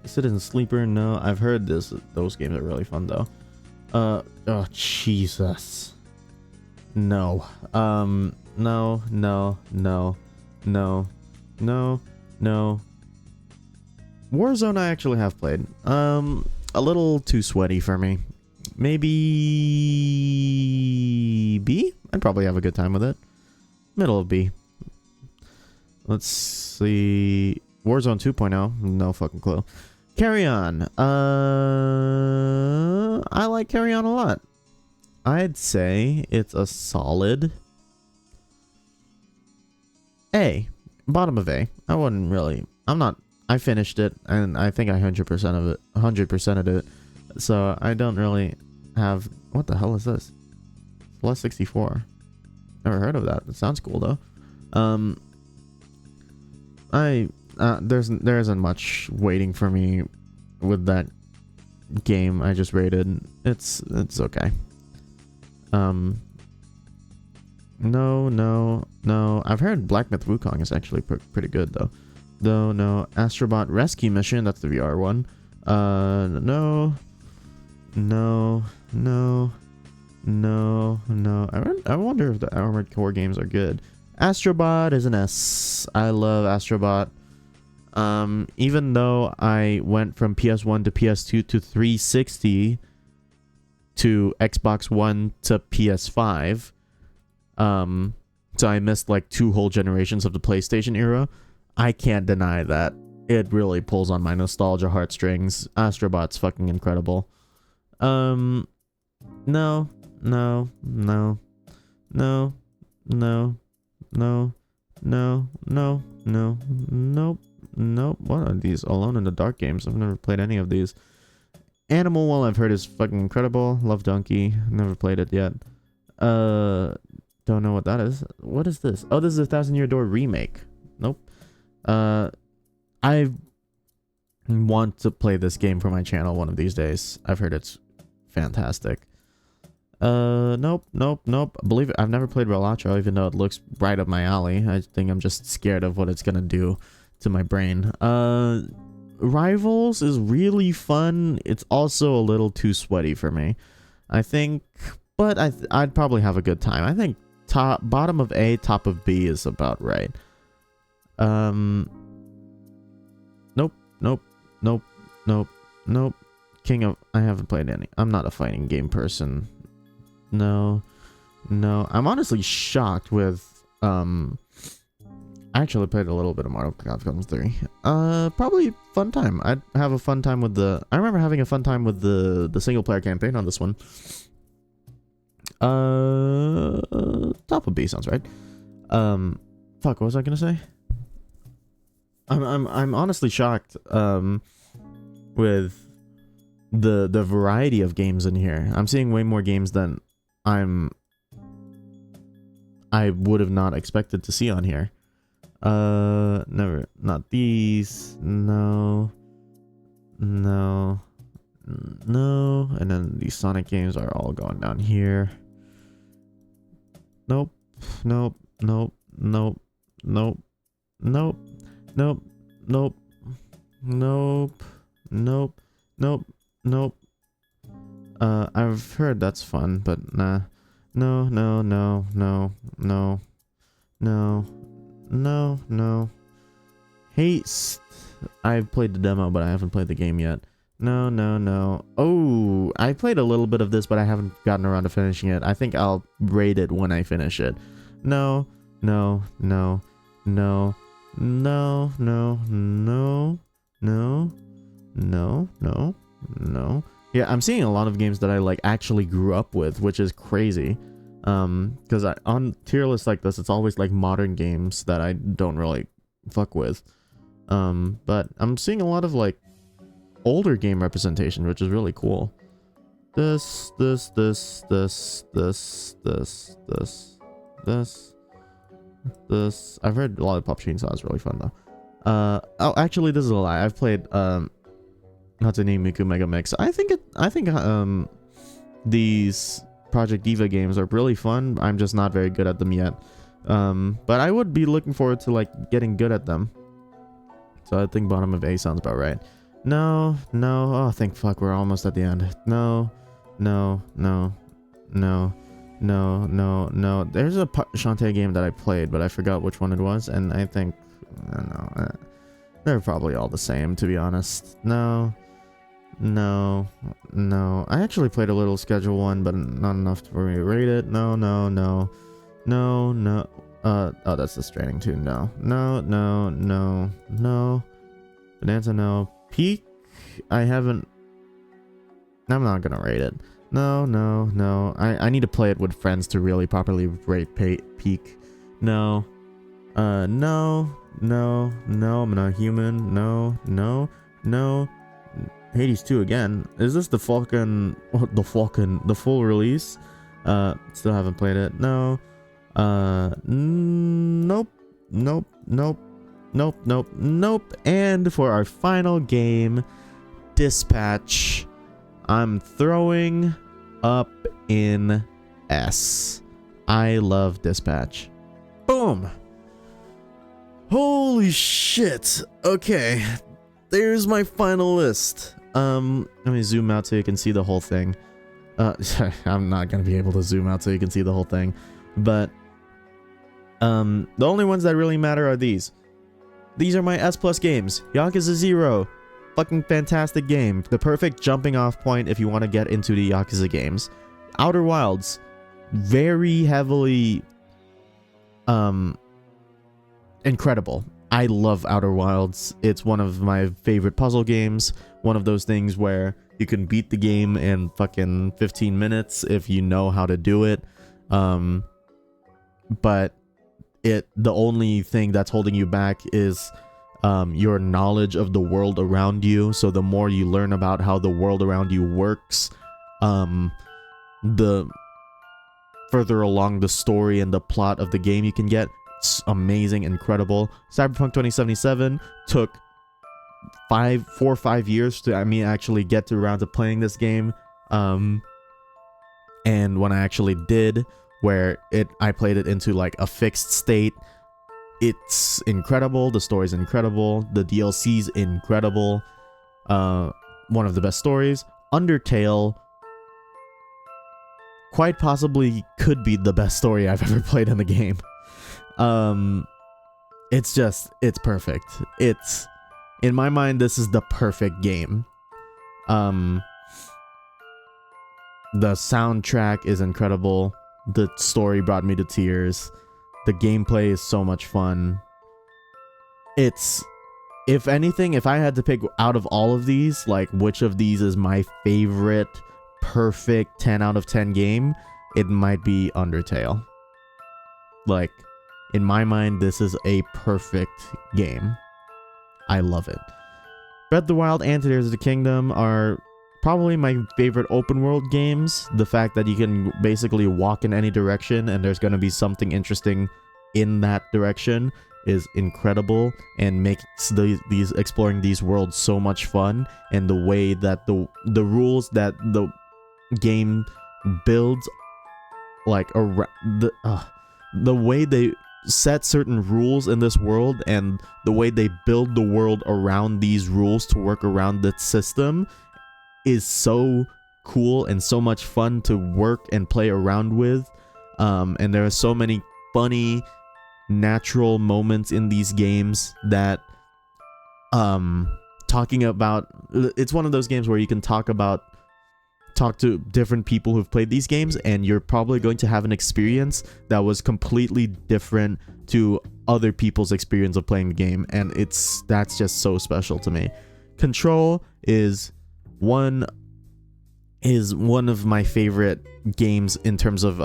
Citizen Sleeper, no. I've heard those games are really fun though. Oh Jesus. No. No. Warzone I actually have played. A little too sweaty for me. Maybe B? I'd probably have a good time with it. Middle of B. Let's see. Warzone 2.0. No fucking clue. Carry On. I like Carry On a lot. I'd say it's a solid A. Bottom of A. I finished it and I think I 100%ed it. So I don't really have, what the hell is this? Plus 64. Never heard of that. It sounds cool though. There isn't much waiting for me with that game I just rated. It's okay. No. I've heard Black Myth Wukong is actually pretty good though. No. Astrobot Rescue Mission, that's the VR one. No. I wonder if the Armored Core games are good. Astrobot is an S. I love Astrobot. Even though I went from PS1 to PS2 to 360 to Xbox One to PS5, so I missed like 2 whole generations of the PlayStation era. I can't deny that it really pulls on my nostalgia heartstrings. Astrobot's fucking incredible. No. What are these Alone in the Dark games? I've never played any of these. Animal Wall I've heard is fucking incredible. Love Donkey. Never played it yet. Don't know what that is. What is this? Oh, this is a 1,000 Year Door remake. Nope. I want to play this game for my channel one of these days. I've heard it's fantastic. Nope. Believe it, I've never played Relatro, even though it looks right up my alley. I think I'm just scared of what it's gonna do to my brain. Rivals is really fun. It's also a little too sweaty for me, I think, but I'd probably have a good time. I think bottom of A, top of B is about right. Nope. King of, I haven't played any. I'm not a fighting game person. No. I'm honestly shocked with, I actually played a little bit of Mortal Kombat 3. Probably fun time. I'd have a fun time with I remember having a fun time with the single player campaign on this one. top of B sounds right. Fuck, what was I gonna say? I'm honestly shocked with the variety of games in here. I'm seeing way more games than I would have not expected to see on here. Never, not these. No, and then these Sonic games are all going down here. Nope. I've heard that's fun, but nah. No. Haste. I've played the demo, but I haven't played the game yet. No. Oh, I played a little bit of this, but I haven't gotten around to finishing it. I think I'll rate it when I finish it. No. Yeah, I'm seeing a lot of games that I like actually grew up with, which is crazy. Because on tier lists like this, it's always like modern games that I don't really fuck with. But I'm seeing a lot of like older game representation, which is really cool. This. I've heard a lot of Pop Chainsaw is really fun though. Oh, actually, this is a lie. I've played Hatsune Miku Mega Mix. I think these Project Diva games are really fun. I'm just not very good at them yet. But I would be looking forward to like getting good at them. So I think bottom of A sounds about right. No. Oh, thank fuck, we're almost at the end. No. There's a Shantae game that I played, but I forgot which one it was, and I think, I don't know, they're probably all the same, to be honest. No. I actually played a little schedule one, but not enough for me to rate it. No. Oh, that's the Stranding too. No. Bonanza, no. Peak, I'm not gonna rate it. No. I need to play it with friends to really properly rate Peak. No. I'm not human. No. Hades 2 again. Is this the full release? Still haven't played it. No. Nope. And for our final game, Dispatch, I'm throwing up in S. I love Dispatch. Boom. Holy shit. Okay. There's my final list. Let me zoom out so you can see the whole thing. I'm not gonna be able to zoom out so you can see the whole thing. But the only ones that really matter are these. These are my S+ games. Yakuza 0. Fucking fantastic game. The perfect jumping off point if you want to get into the Yakuza games. Outer Wilds. Very heavily incredible. I love Outer Wilds. It's one of my favorite puzzle games. One of those things where you can beat the game in fucking 15 minutes if you know how to do it. But the only thing that's holding you back is your knowledge of the world around you. So the more you learn about how the world around you works, the further along the story and the plot of the game you can get. It's amazing, incredible. Cyberpunk 2077 took 4 or 5 years to actually get around to playing this game. And when I actually did, where I played it into like a fixed state, it's incredible. The story's incredible. The DLC's incredible. One of the best stories. Undertale quite possibly could be the best story I've ever played in the game. It's perfect. In my mind, this is the perfect game. The soundtrack is incredible. The story brought me to tears. The gameplay is so much fun. If anything, if I had to pick out of all of these, like which of these is my favorite perfect 10 out of 10 game, it might be Undertale. Like, in my mind, this is a perfect game. I love it. Breath of the Wild and Tears of the Kingdom are probably my favorite open world games. The fact that you can basically walk in any direction and there's going to be something interesting in that direction is incredible and makes these exploring these worlds so much fun. And the way that the rules that the game builds, like the way they set certain rules in this world and the way they build the world around these rules to work around the system is so cool and so much fun to work and play around with. And there are so many funny natural moments in these games that talking about, it's one of those games where you can talk to different people who've played these games, and you're probably going to have an experience that was completely different to other people's experience of playing the game, and that's just so special to me. Control is one of my favorite games in terms of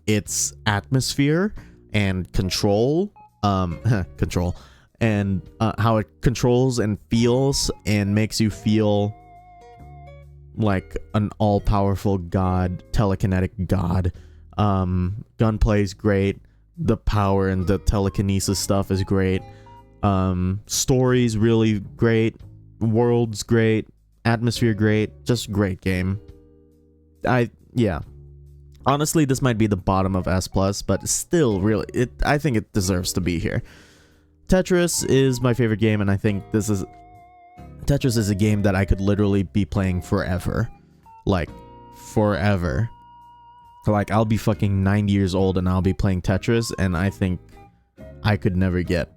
its atmosphere and control and how it controls and feels and makes you feel like an all-powerful god, telekinetic god. Gunplay is great. The power and the telekinesis stuff is great. Story's really great. World's great. Atmosphere great. Just great game. Yeah. Honestly, this might be the bottom of S+, but still, really, I think it deserves to be here. Tetris is my favorite game, and I think Tetris is a game that I could literally be playing forever. Like, forever. Like, I'll be fucking 90 years old and I'll be playing Tetris, and I think I could never get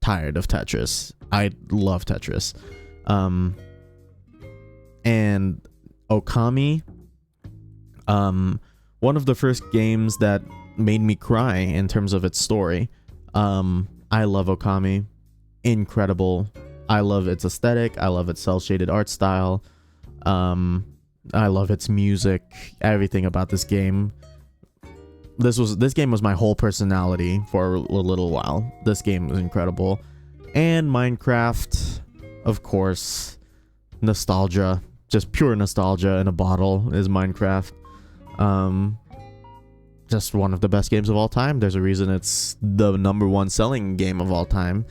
tired of Tetris. I love Tetris. And Okami, one of the first games that made me cry in terms of its story. I love Okami. Incredible. I love its aesthetic. I love its cel-shaded art style. I love its music. Everything about this game. This game was my whole personality for a little while. This game was incredible. And Minecraft, of course. Nostalgia. Just pure nostalgia in a bottle is Minecraft. Just one of the best games of all time. There's a reason it's the #1 selling game of all time.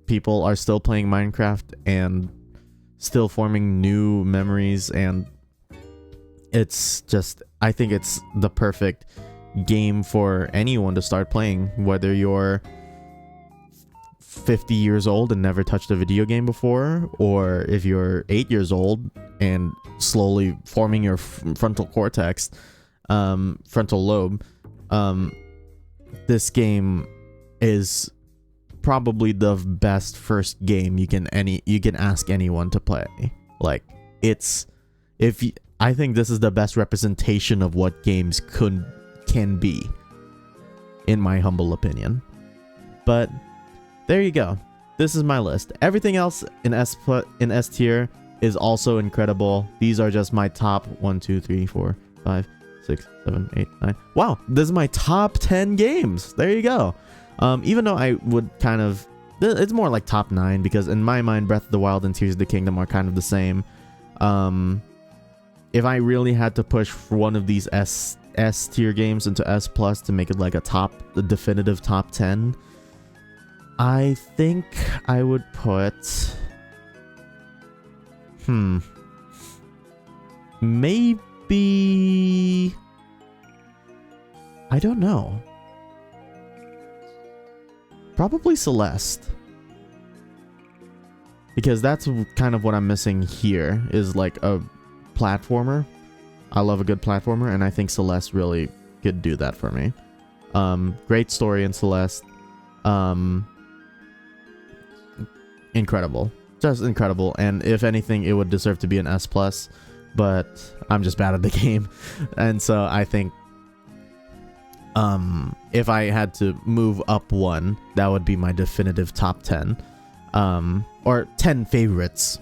People are still playing Minecraft and still forming new memories, and it's just, I think it's the perfect game for anyone to start playing, whether you're 50 years old and never touched a video game before, or if you're 8 years old and slowly forming your frontal cortex, frontal lobe. This game is probably the best first game you can ask anyone to play. Like, I think this is the best representation of what games can be, in my humble opinion. But there you go. This is my list. Everything else in S tier is also incredible. These are just my top 1, 2, 3, 4, 5, 6, 7, 8, 9. Wow, this is my top 10 games. There you go. Even though I would kind of, it's more like top 9, because in my mind, Breath of the Wild and Tears of the Kingdom are kind of the same. If I really had to push for one of these S tier games into S+ to make it like the definitive top 10, I think I would put, maybe, I don't know. Probably Celeste. Because that's kind of what I'm missing here, is like a platformer. I love a good platformer, and I think Celeste really could do that for me. Great story in Celeste. Incredible. Just incredible. And if anything, it would deserve to be an S+, but I'm just bad at the game. And so I think if I had to move up one, that would be my definitive top 10. Or 10 favorites.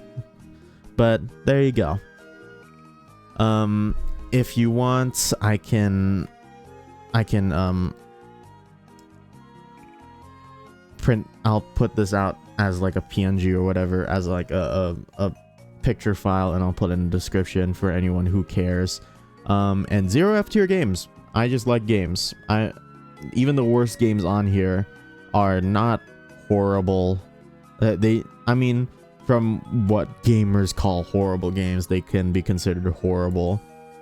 But there you go. If you want, I can I can I'll put this out as like a PNG or whatever, as like a picture file, and I'll put it in the description for anyone who cares. And 0 F tier games. I just like games. Even the worst games on here are not horrible. I mean, from what gamers call horrible games, they can be considered horrible.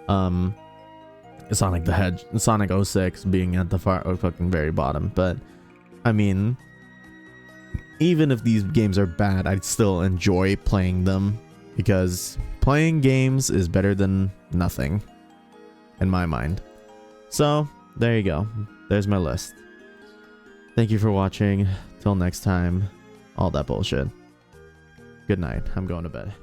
Sonic the Hedge, Sonic 06 being at the fucking very bottom. But I mean, even if these games are bad, I'd still enjoy playing them, because playing games is better than nothing in my mind. So there you go. There's my list. Thank you for watching. Till next time, all that bullshit. Good night. I'm going to bed.